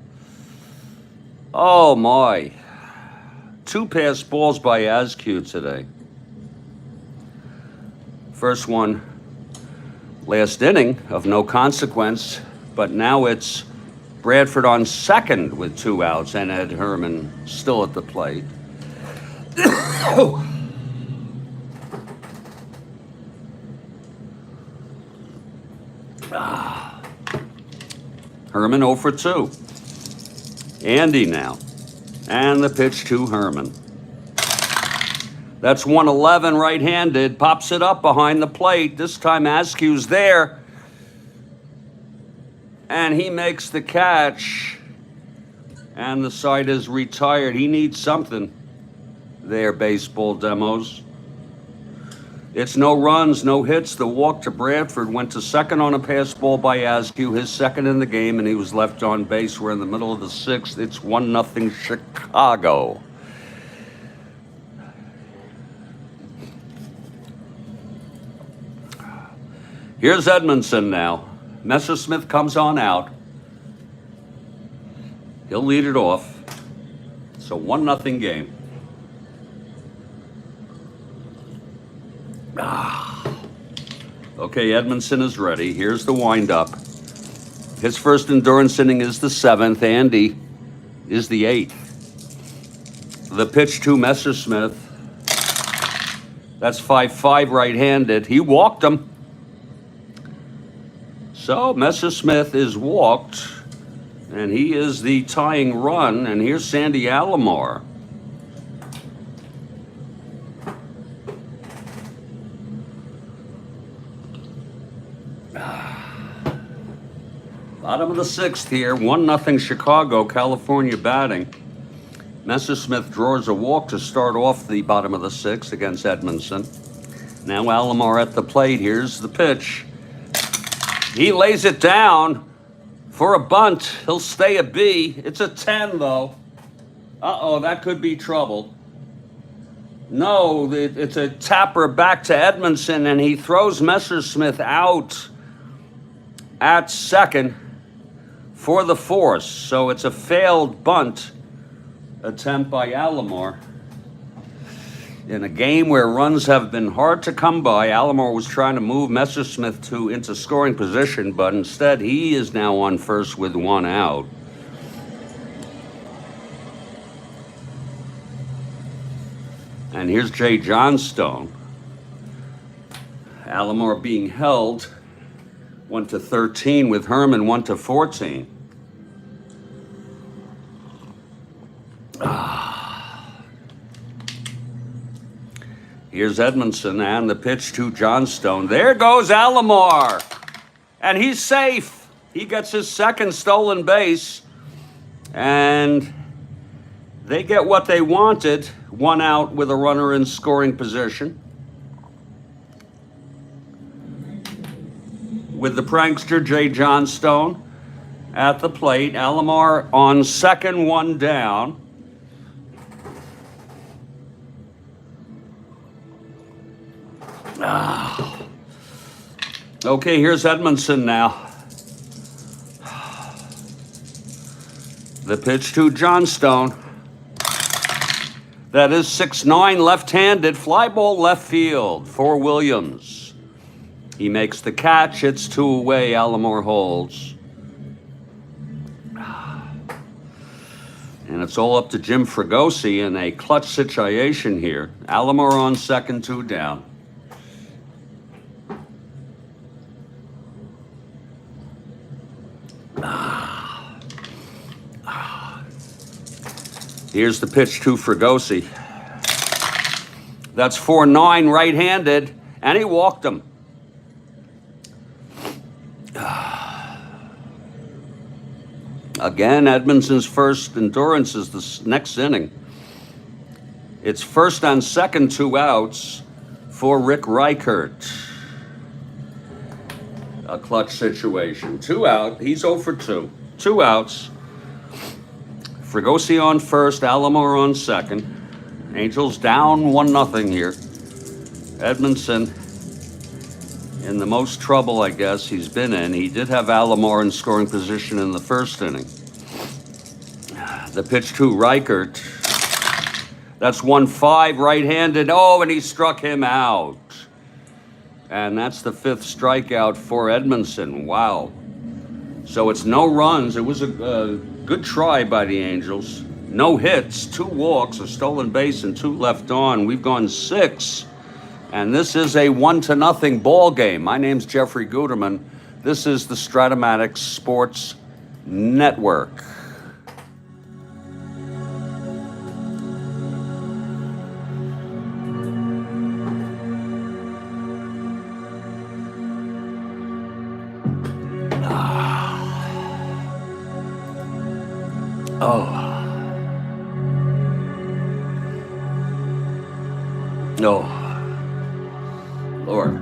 S1: Oh, my. 2 pass balls by Askew today. First one last inning of no consequence, but now it's Bradford on second with 2 outs and Ed Herman still at the plate. Herman 0 for 2. Andy now. And the pitch to Herman. That's 111 right-handed. Pops it up behind the plate. This time Askew's there. And he makes the catch. And the side is retired. He needs something there, baseball demos. It's no runs, no hits. The walk to Bradford went to second on a pass ball by Askew, his second in the game, and he was left on base. We're in the middle of the 6th. It's 1-0 Chicago. Here's Edmondson now. Messersmith comes on out. He'll lead it off. It's a 1-0 game. Okay, Edmondson is ready. Here's the windup. His first endurance inning is the 7th. Andy is the 8th. The pitch to Messersmith. That's 5-5 right-handed. He walked him. So Messersmith is walked, and he is the tying run. And here's Sandy Alomar. Bottom of the 6th here, 1-0 Chicago, California batting. Messersmith draws a walk to start off the bottom of the 6th against Edmondson. Now Alomar at the plate. Here's the pitch. He lays it down for a bunt. He'll stay a B. It's a 10, though. Uh-oh, that could be trouble. No, it's a tapper back to Edmondson, and he throws Messersmith out at second for the force. So it's a failed bunt attempt by Alomar. In a game where runs have been hard to come by, Alomar was trying to move Messersmith into scoring position, but instead he is now on first with 1 out. And here's Jay Johnstone. Alomar being held 1-13 with Herman 1-14. Here's Edmondson and the pitch to Johnstone. There goes Alomar. And he's safe. He gets his second stolen base. And they get what they wanted. 1 out with a runner in scoring position. With the prankster Jay Johnstone at the plate. Alomar on second, 1 down. Okay, here's Edmondson now. The pitch to Johnstone. That is 6-9 left-handed. Fly ball left field for Williams. He makes the catch. It's 2 away. Alomar holds. And it's all up to Jim Fregosi in a clutch situation here. Alomar on second, 2 down. Here's the pitch to Fregosi. That's 4-9 right-handed, and he walked him. Again, Edmondson's first endurance is the next inning. It's first on second, 2 outs for Rick Reichert. A clutch situation. 2 out. He's 0 for 2. 2 outs. Fregosi on first, Alomar on second. Angels down 1-0 here. Edmondson in the most trouble, I guess, he's been in. He did have Alomar in scoring position in the first inning. The pitch to Reichert. That's 1-5, right-handed. Oh, and he struck him out. And that's the 5th strikeout for Edmondson. Wow. So it's no runs. It was a good try by the Angels. No hits, 2 walks, a stolen base, and 2 left on. We've gone 6. And this is a 1-0 ball game. My name's Jeffrey Guterman. This is the Strat-O-Matic Sports Network. Oh. No. Lord.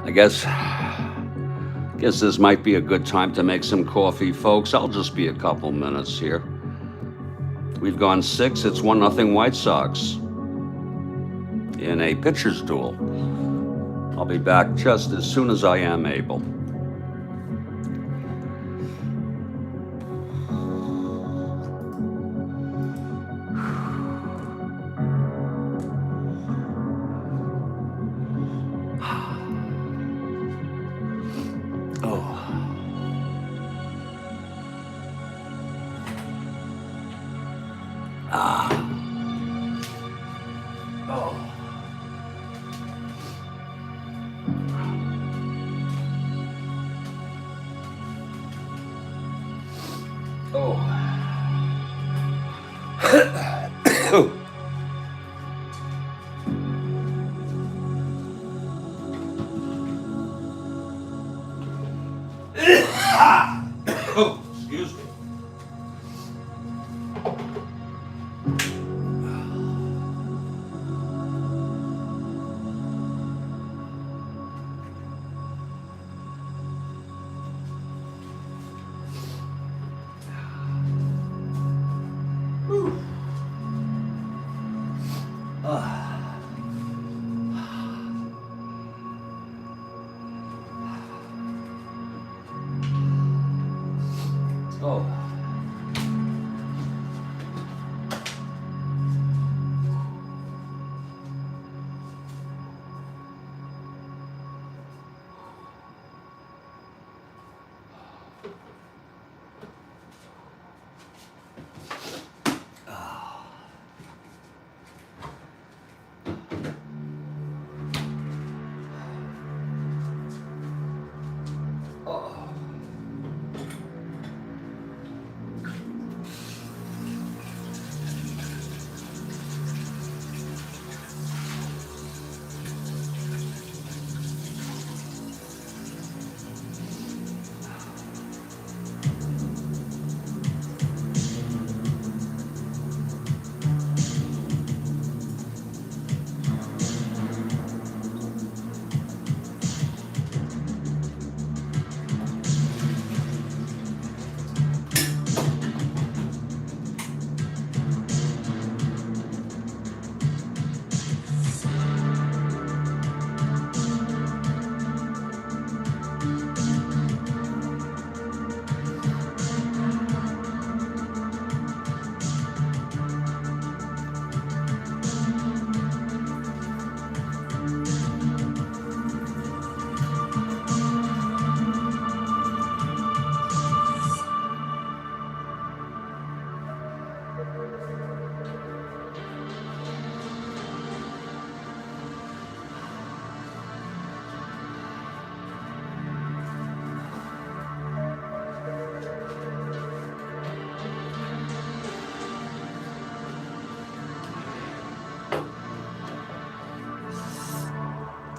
S1: I guess this might be a good time to make some coffee, folks. I'll just be a couple minutes here. We've gone 6. It's 1-0 White Sox in a pitcher's duel. I'll be back just as soon as I am able. Excuse me.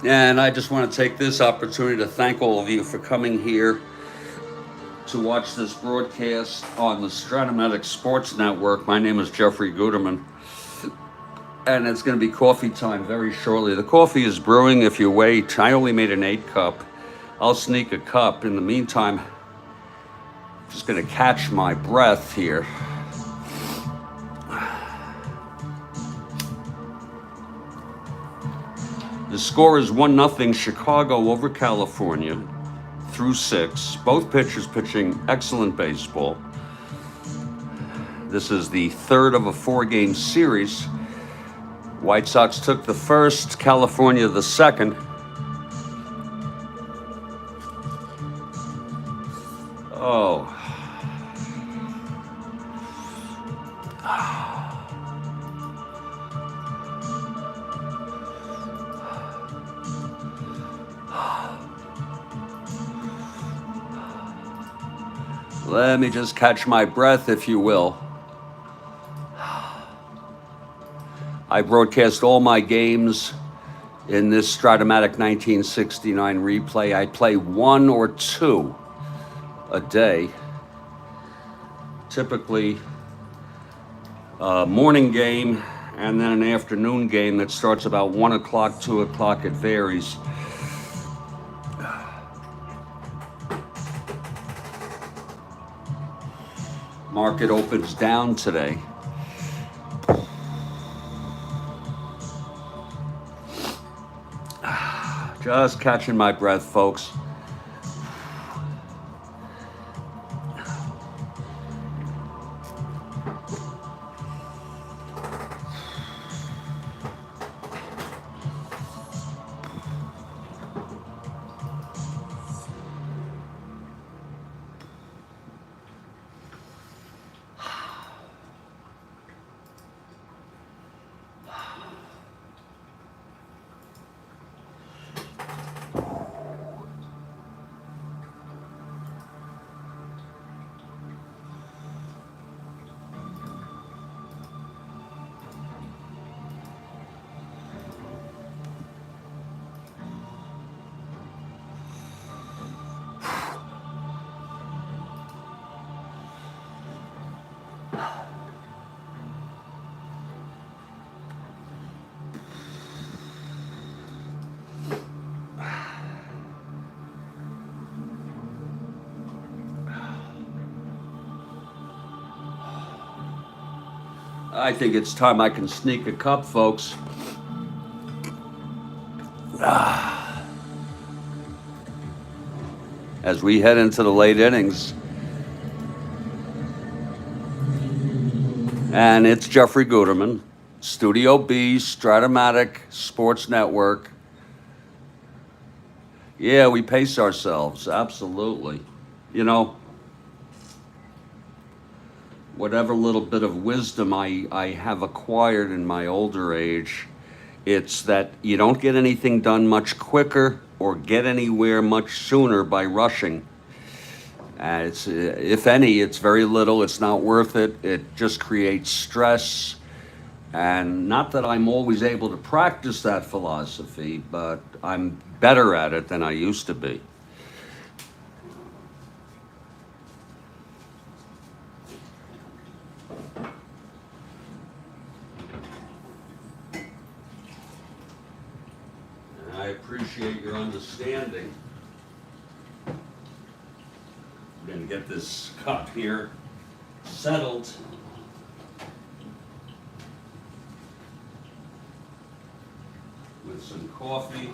S1: And I just want to take this opportunity to thank all of you for coming here to watch this broadcast on the Strat-O-Matic Sports Network. My name is Jeffrey Guterman, and it's going to be coffee time very shortly. The coffee is brewing if you wait. I only made an 8-cup. I'll sneak a cup. In the meantime, I'm just going to catch my breath here. The score is 1-0 Chicago over California through 6. Both pitchers pitching excellent baseball. This is the third of a 4-game series. White Sox took the first, California the second. Oh. Let me just catch my breath, if you will. I broadcast all my games in this Strat-O-Matic 1969 replay. I play 1 or 2 a day. Typically a morning game and then an afternoon game that starts about 1 o'clock, 2 o'clock. It varies. Market opens down today. Just catching my breath, folks. I think it's time I can sneak a cup, folks. As we head into the late innings. And it's Jeffrey Guterman, Studio B, Strat-O-Matic Sports Network. Yeah, we pace ourselves, absolutely. You know, whatever little bit of wisdom I have acquired in my older age, it's that you don't get anything done much quicker or get anywhere much sooner by rushing. It's, if any, it's very little. It's not worth it. It just creates stress. And not that I'm always able to practice that philosophy, but I'm better at it than I used to be. I appreciate your understanding. I'm going to get this cup here settled. With some coffee.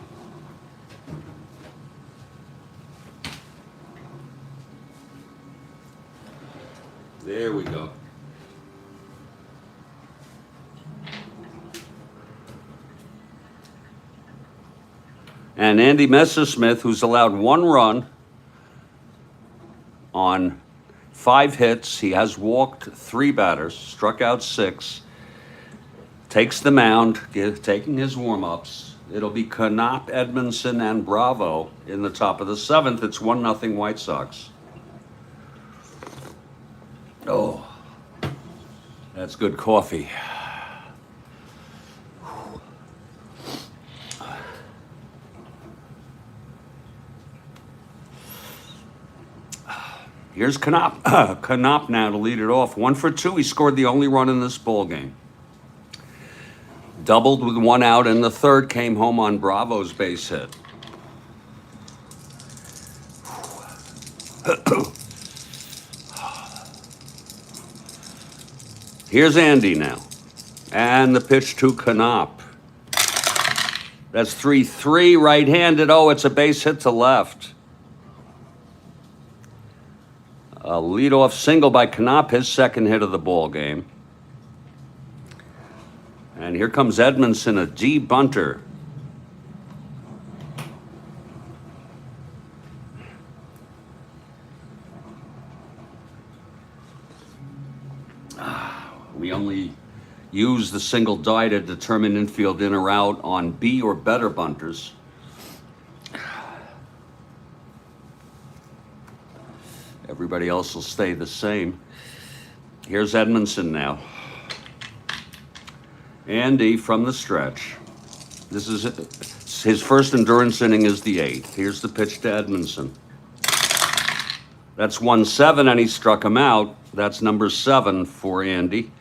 S1: There we go. And Andy Messersmith, who's allowed 1 run on 5 hits. He has walked 3 batters, struck out 6. Takes the mound, taking his warm-ups. It'll be Knopp, Edmondson, and Bravo in the top of the 7th. It's 1-0 White Sox. Oh, that's good coffee. Here's Knop. Knop now to lead it off. 1 for 2. He scored the only run in this ball game. Doubled with 1 out, and the third came home on Bravo's base hit. Here's Andy now. And the pitch to Knop. That's 3-3 right-handed. Oh, it's a base hit to left. A leadoff single by Knop, his second hit of the ball game. And here comes Edmondson, a D bunter. We only use the single die to determine infield in or out on B or better bunters. Everybody else will stay the same. Here's Edmondson now. Andy from the stretch. This is his first endurance inning is the 8th. Here's the pitch to Edmondson. That's 1-7, and he struck him out. That's number 7 for Andy.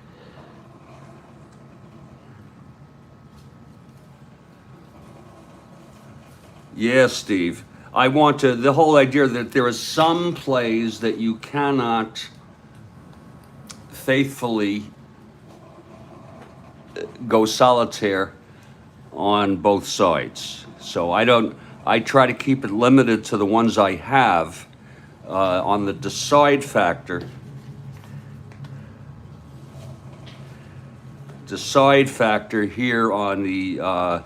S1: Yeah, Steve. I want to, the whole idea that there are some plays that you cannot faithfully go solitaire on both sides. So I try to keep it limited to the ones I have. On the decide factor here on the,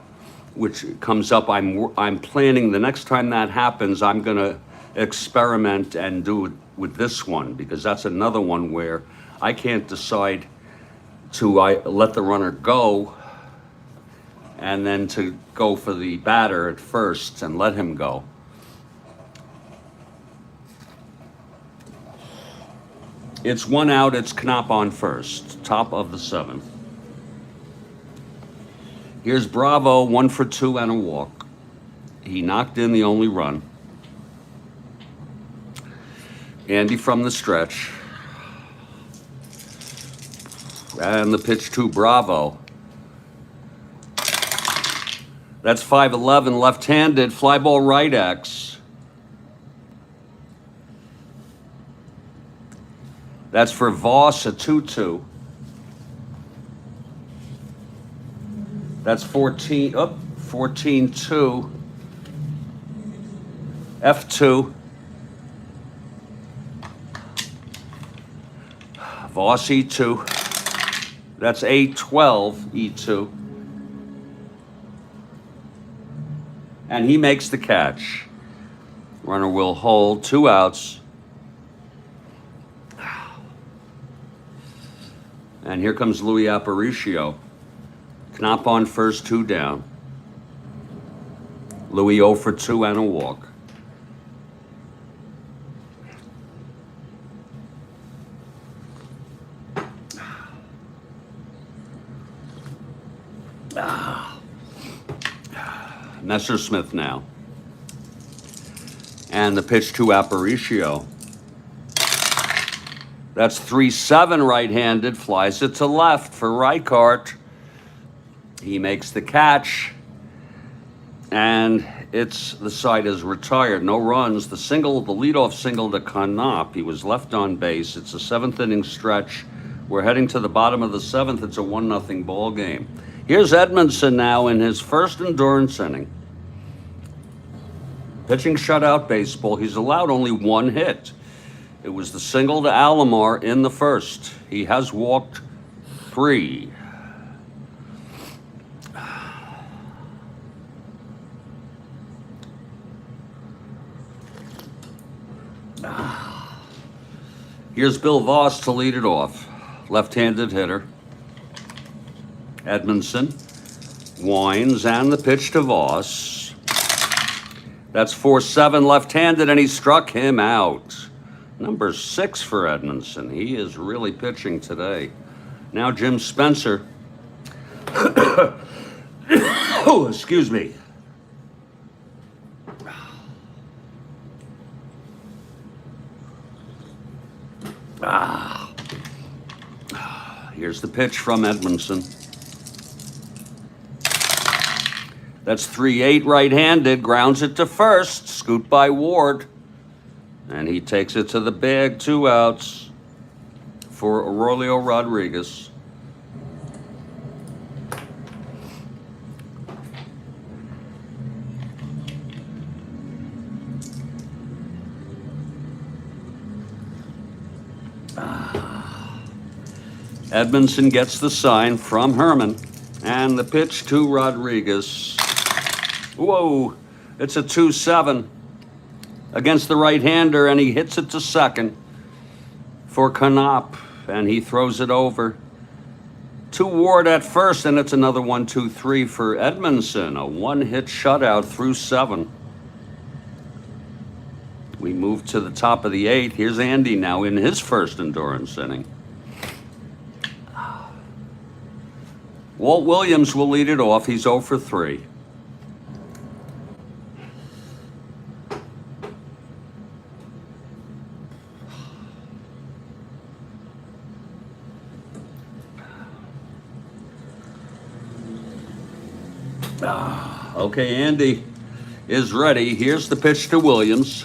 S1: which comes up, I'm planning the next time that happens, I'm going to experiment and do it with this one, because that's another one where I can't decide to let the runner go and then to go for the batter at first and let him go. It's 1 out, it's Knop on first, top of the 7th. Here's Bravo, 1 for 2 and a walk. He knocked in the only run. Andy from the stretch. And the pitch to Bravo. That's 5-11, left-handed, fly ball right X. That's for Voss, a 2-2. That's 14-2. F2. Voss E2. That's A12 E2. And he makes the catch. Runner will hold, 2 outs. And here comes Louis Aparicio. Knop on first, 2 down. Louis 0 for 2 and a walk. Messersmith now. And the pitch to Aparicio. That's 3-7 right-handed, flies it to left for Reichart. He makes the catch, and the side is retired. No runs. The leadoff single to Knop. He was left on base. It's a 7th inning stretch. We're heading to the bottom of the 7th. It's a 1-0 ball game. Here's Edmondson now in his first endurance inning. Pitching shutout baseball. He's allowed only 1 hit. It was the single to Alomar in the first. He has walked 3. Here's Bill Voss to lead it off. Left-handed hitter. Edmondson winds, and the pitch to Voss. That's 4-7 left-handed, and he struck him out. Number 6 for Edmondson. He is really pitching today. Now Jim Spencer. Oh, excuse me. Here's the pitch from Edmondson. That's 3-8 right-handed, grounds it to first, scooped by Ward. And he takes it to the bag, 2 outs for Aurelio Rodriguez. Edmondson gets the sign from Herman, and the pitch to Rodriguez. Whoa, it's a 2-7 against the right-hander, and he hits it to second for Knopp, and he throws it over to Ward at first, and it's another 1-2-3 for Edmondson, a 1-hit shutout through 7. We move to the top of the 8th. Here's Andy now in his first endurance inning. Walt Williams will lead it off. He's 0 for 3. Okay, Andy is ready. Here's the pitch to Williams.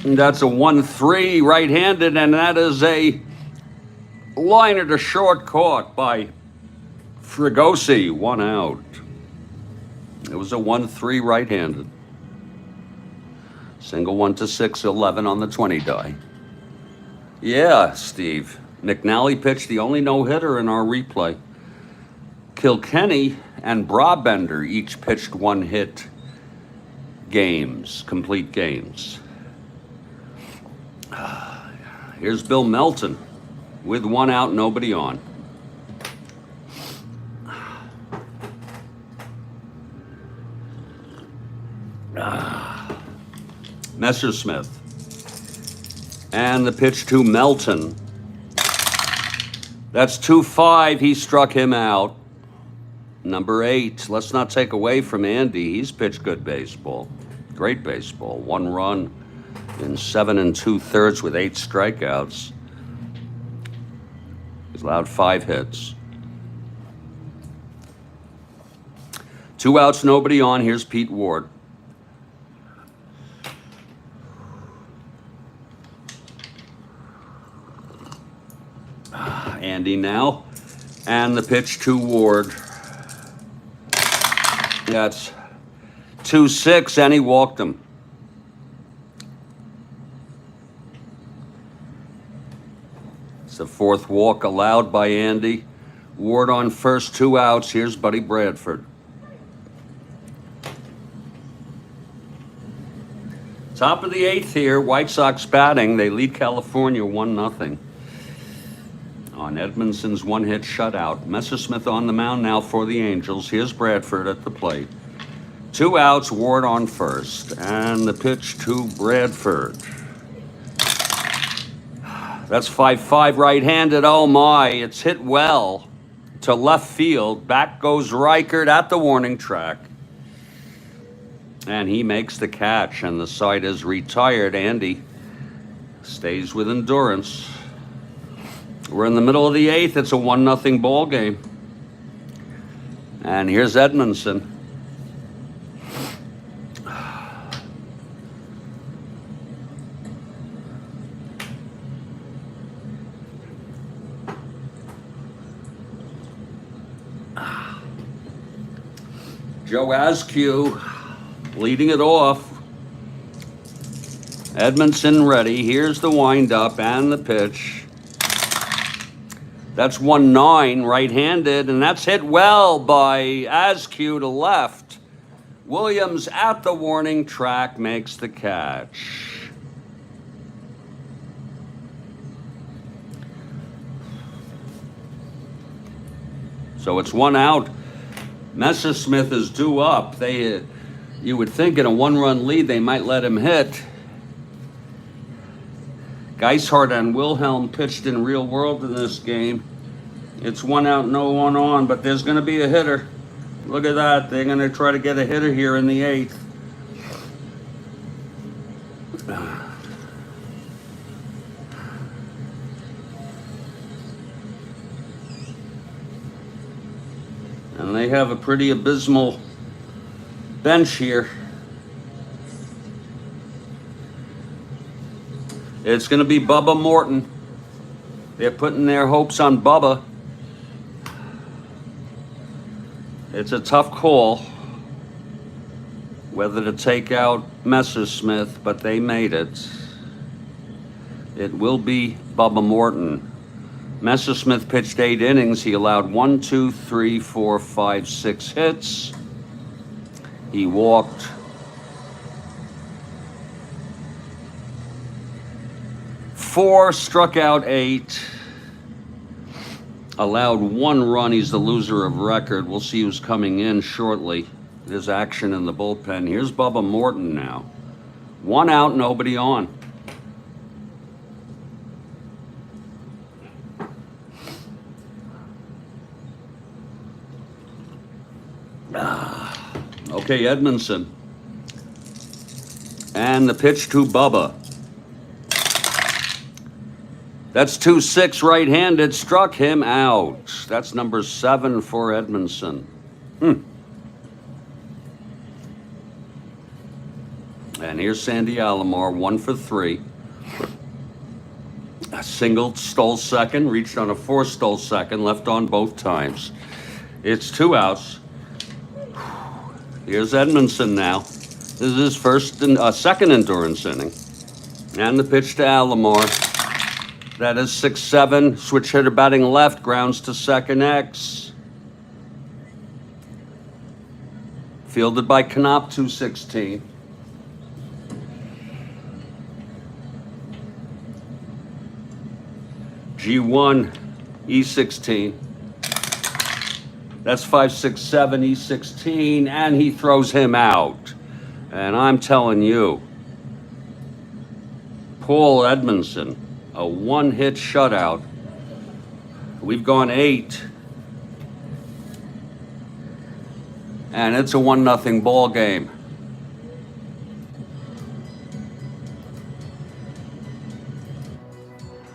S1: And that's a 1-3 right-handed, and that is a liner to short caught by Fregosi, 1 out. It was a 1-3 right-handed. Single 1-6, 11 on the 20 die. Yeah, Steve. McNally pitched the only no-hitter in our replay. Kilkenny and Brabender each pitched 1-hit games, complete games. Here's Bill Melton with 1 out, nobody on. Messersmith. And the pitch to Melton. That's 2-5. He struck him out. Number 8. Let's not take away from Andy. He's pitched good baseball. Great baseball. 1 run in 7 2/3 with 8 strikeouts. He's allowed 5 hits. 2 outs, nobody on. Here's Pete Ward. Andy now. And the pitch to Ward. That's 2-6, and he walked him. It's the 4th walk allowed by Andy. Ward on first, 2 outs. Here's Buddy Bradford. Top of the 8th here. White Sox batting. They lead California 1-0. On Edmondson's 1-hit shutout. Messersmith on the mound now for the Angels. Here's Bradford at the plate. 2 outs, Ward on first. And the pitch to Bradford. That's 5-5 right-handed. Oh my, it's hit well to left field. Back goes Reichert at the warning track. And he makes the catch, and the side is retired. Andy stays with endurance. We're in the middle of the 8th. It's a 1-0 ball game. And here's Edmondson. Joe Askew leading it off. Edmondson ready. Here's the windup and the pitch. That's 1-9 right-handed, and that's hit well by Askew to left. Williams at the warning track makes the catch. So it's 1 out. Messersmith is due up. You would think in a 1-run lead they might let him hit. Geishart and Wilhelm pitched in real world in this game. It's 1 out, no 1 on, but there's going to be a hitter. Look at that. They're going to try to get a hitter here in the 8th. And they have a pretty abysmal bench here. It's going to be Bubba Morton. They're putting their hopes on Bubba. It's a tough call whether to take out Messersmith, but they made it. It will be Bubba Morton. Messersmith pitched 8 innings. He allowed 1, 2, 3, 4, 5, 6 hits. He walked 4, struck out 8, allowed 1 run. He's the loser of record. We'll see who's coming in shortly. There's action in the bullpen. Here's Bubba Morton now. 1 out, nobody on. Okay, Edmondson. And the pitch to Bubba. That's 2-6 right-handed, struck him out. That's number 7 for Edmondson. And here's Sandy Alomar, 1 for 3. A single, stole second, reached on a 4, stole second, left on both times. It's 2 outs. Here's Edmondson now. This is his second endurance inning. And the pitch to Alomar. That is 6-7. Switch hitter batting left, grounds to second X. Fielded by Knop, 216. G1, E16. That's 5, 6, 7, E16, and he throws him out. And I'm telling you, Paul Edmondson, a 1-hit shutout. We've gone 8. And it's a 1-0 ball game.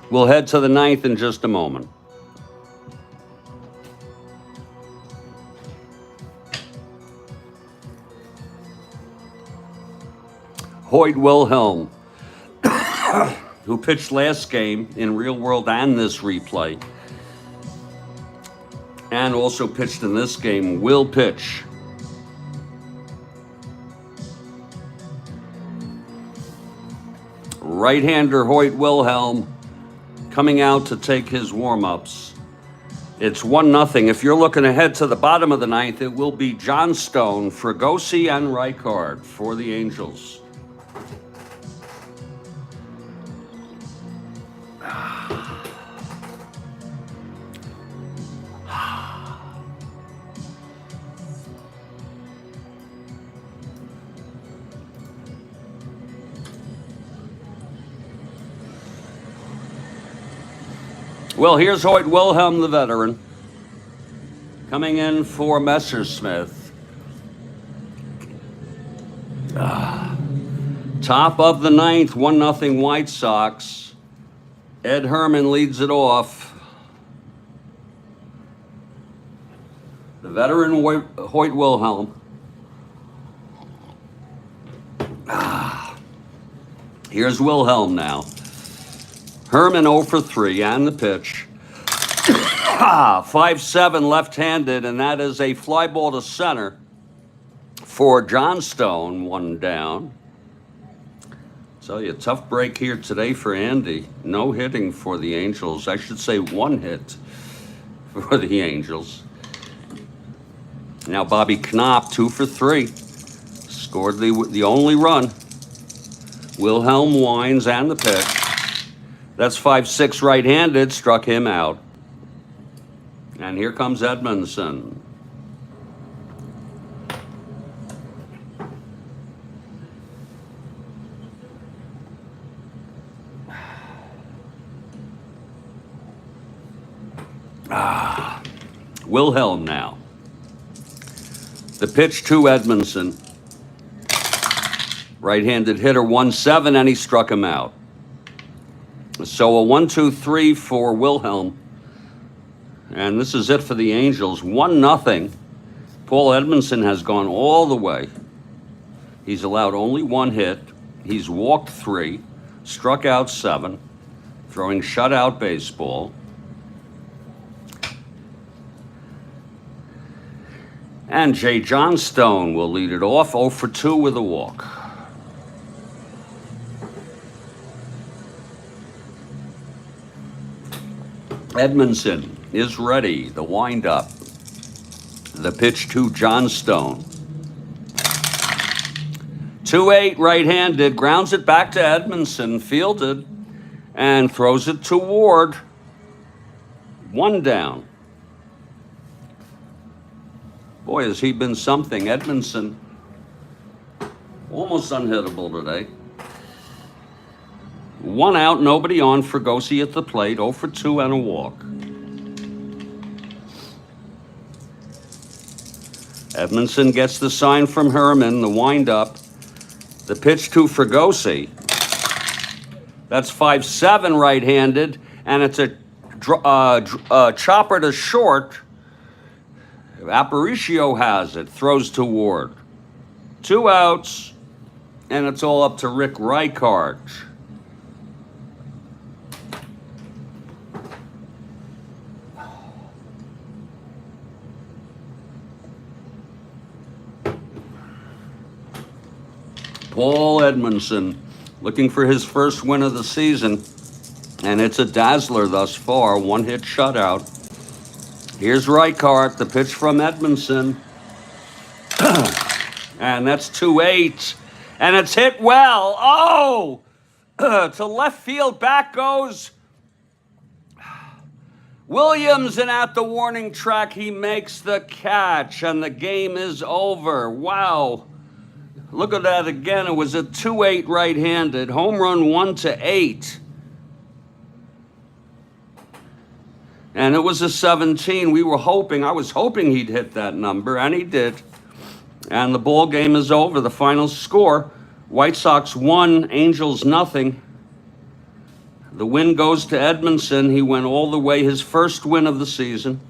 S1: We'll head to the 9th in just a moment. Hoyt Wilhelm, who pitched last game in real world and this replay, and also pitched in this game, will pitch. Right-hander Hoyt Wilhelm coming out to take his warm-ups. It's 1-0. If you're looking ahead to the bottom of the 9th, it will be John Stone, Fregosi, and Reichard for the Angels. Well, here's Hoyt Wilhelm, the veteran, coming in for Messersmith. Top of the 9th, 1-0 White Sox. Ed Herman leads it off. The veteran Hoyt Wilhelm. Here's Wilhelm now. Herman 0 for 3 and the pitch. 5-7 left-handed, and that is a fly ball to center for John Stone, 1 down. So a tough break here today for Andy. No hitting for the Angels. I should say 1 hit for the Angels. Now Bobby Knop, 2 for 3. Scored the only run. Wilhelm winds and the pitch. That's 5-6 right-handed, struck him out. And here comes Edmondson. Wilhelm now. The pitch to Edmondson. Right-handed hitter, 1-7, and he struck him out. So a 1-2-3 for Wilhelm. And this is it for the Angels. 1-0. Paul Edmondson has gone all the way. He's allowed only one hit. He's walked 3, struck out 7, throwing shutout baseball. And Jay Johnstone will lead it off, 0 for 2 with a walk. Edmondson is ready. The windup. The pitch to Johnstone. 2-8 right-handed, grounds it back to Edmondson, fielded, and throws it to Ward. 1 down. Boy, has he been something. Edmondson, almost unhittable today. 1 out, nobody on. Fregosi at the plate, 0 for 2 and a walk. Edmondson gets the sign from Herman, the windup. The pitch to Fregosi. That's 5-7 right-handed, and it's a chopper to short. Aparicio has it, throws to Ward. 2 outs, and it's all up to Rick Reichart. Paul Edmondson looking for his first win of the season, and it's a dazzler thus far. 1-hit shutout. Here's Reichart, the pitch from Edmondson. And that's 2-8. And it's hit well. Oh! To left field, back goes Williams, and at the warning track, he makes the catch, and the game is over. Wow. Look at that again. It was a 2-8 right-handed. Home run 1-8. And it was a 17. I was hoping he'd hit that number, and he did. And the ball game is over. The final score, White Sox 1, Angels nothing. The win goes to Edmondson. He went all the way, his first win of the season.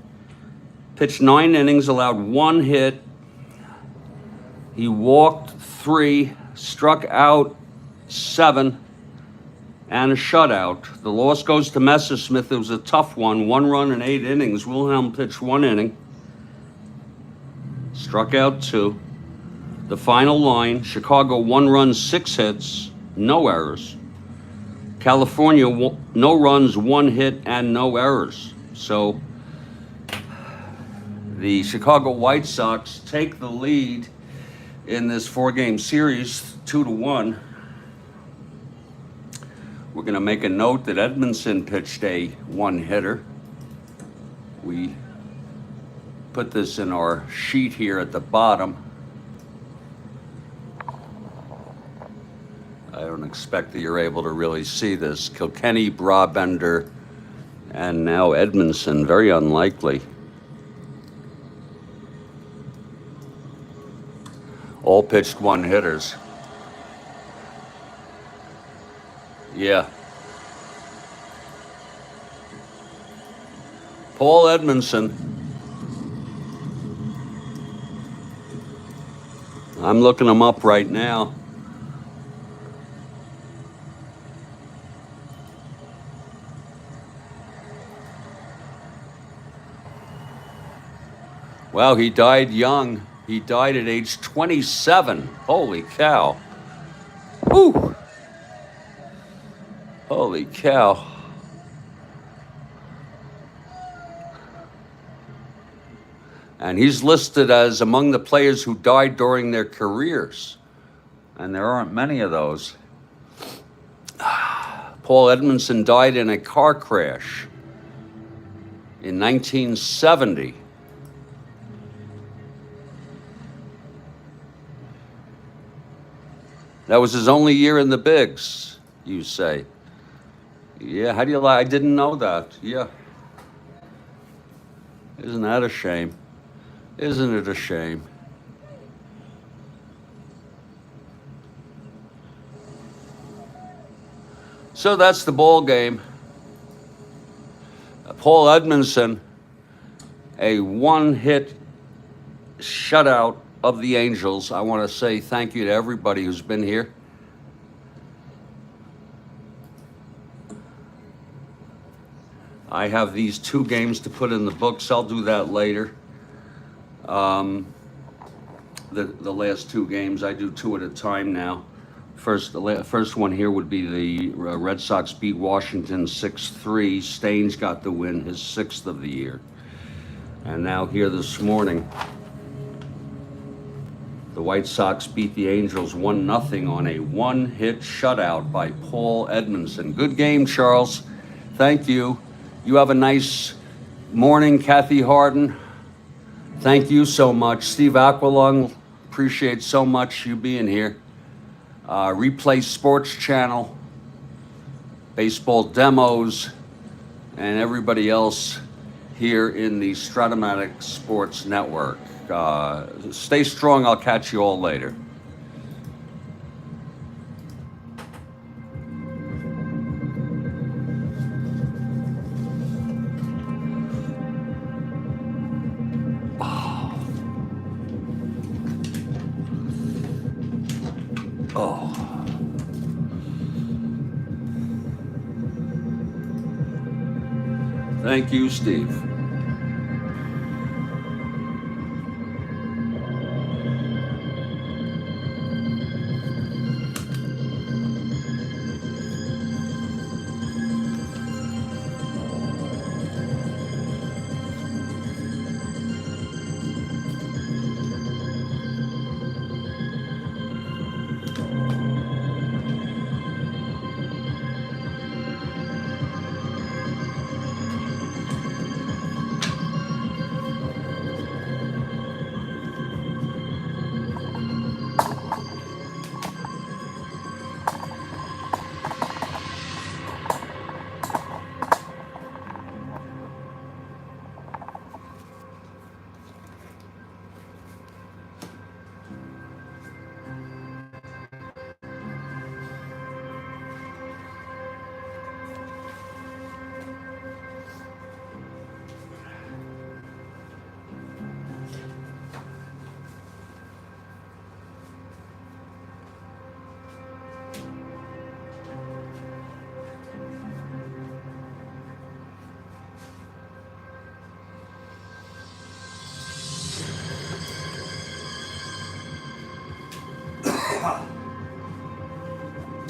S1: Pitched 9 innings, allowed 1 hit. He walked 3, struck out 7, and a shutout. The loss goes to Messersmith. It was a tough one. 1 run in 8 innings. Wilhelm pitched 1 inning. Struck out 2. The final line, Chicago 1 run, 6 hits, no errors. California, no runs, 1 hit, and no errors. So the Chicago White Sox take the lead in this 4-game series, 2-1. We're going to make a note that Edmondson pitched a 1-hitter. We put this in our sheet here at the bottom. I don't expect that you're able to really see this. Kilkenny, Brabender, and now Edmondson. Very unlikely. All pitched 1-hitters. Yeah. Paul Edmondson. I'm looking him up right now. Wow, he died young. He died at age 27. Holy cow. Ooh. Holy cow. And he's listed as among the players who died during their careers. And there aren't many of those. Paul Edmondson died in a car crash in 1970. That was his only year in the bigs, you say. Yeah, how do you lie? I didn't know that. Yeah. Isn't that a shame? Isn't it a shame? So that's the ball game. Paul Edmondson, a 1-hit shutout of the Angels. I want to say thank you to everybody who's been here. I have these 2 games to put in the books. I'll do that later. The last 2 games, I do 2 at a time now. First one here would be the Red Sox beat Washington 6-3. Staines got the win, his 6th of the year. And now here this morning, the White Sox beat the Angels 1-0 on a 1-hit shutout by Paul Edmondson. Good game, Charles. Thank you. You have a nice morning, Kathy Harden. Thank you so much. Steve Aquilung, appreciate so much you being here. Replay Sports Channel, Baseball Demos, and everybody else here in the Strat-O-Matic Sports Network. Stay strong. I'll catch you all later. Oh. Thank you, Steve.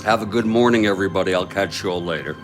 S1: Have a good morning, everybody. I'll catch you all later.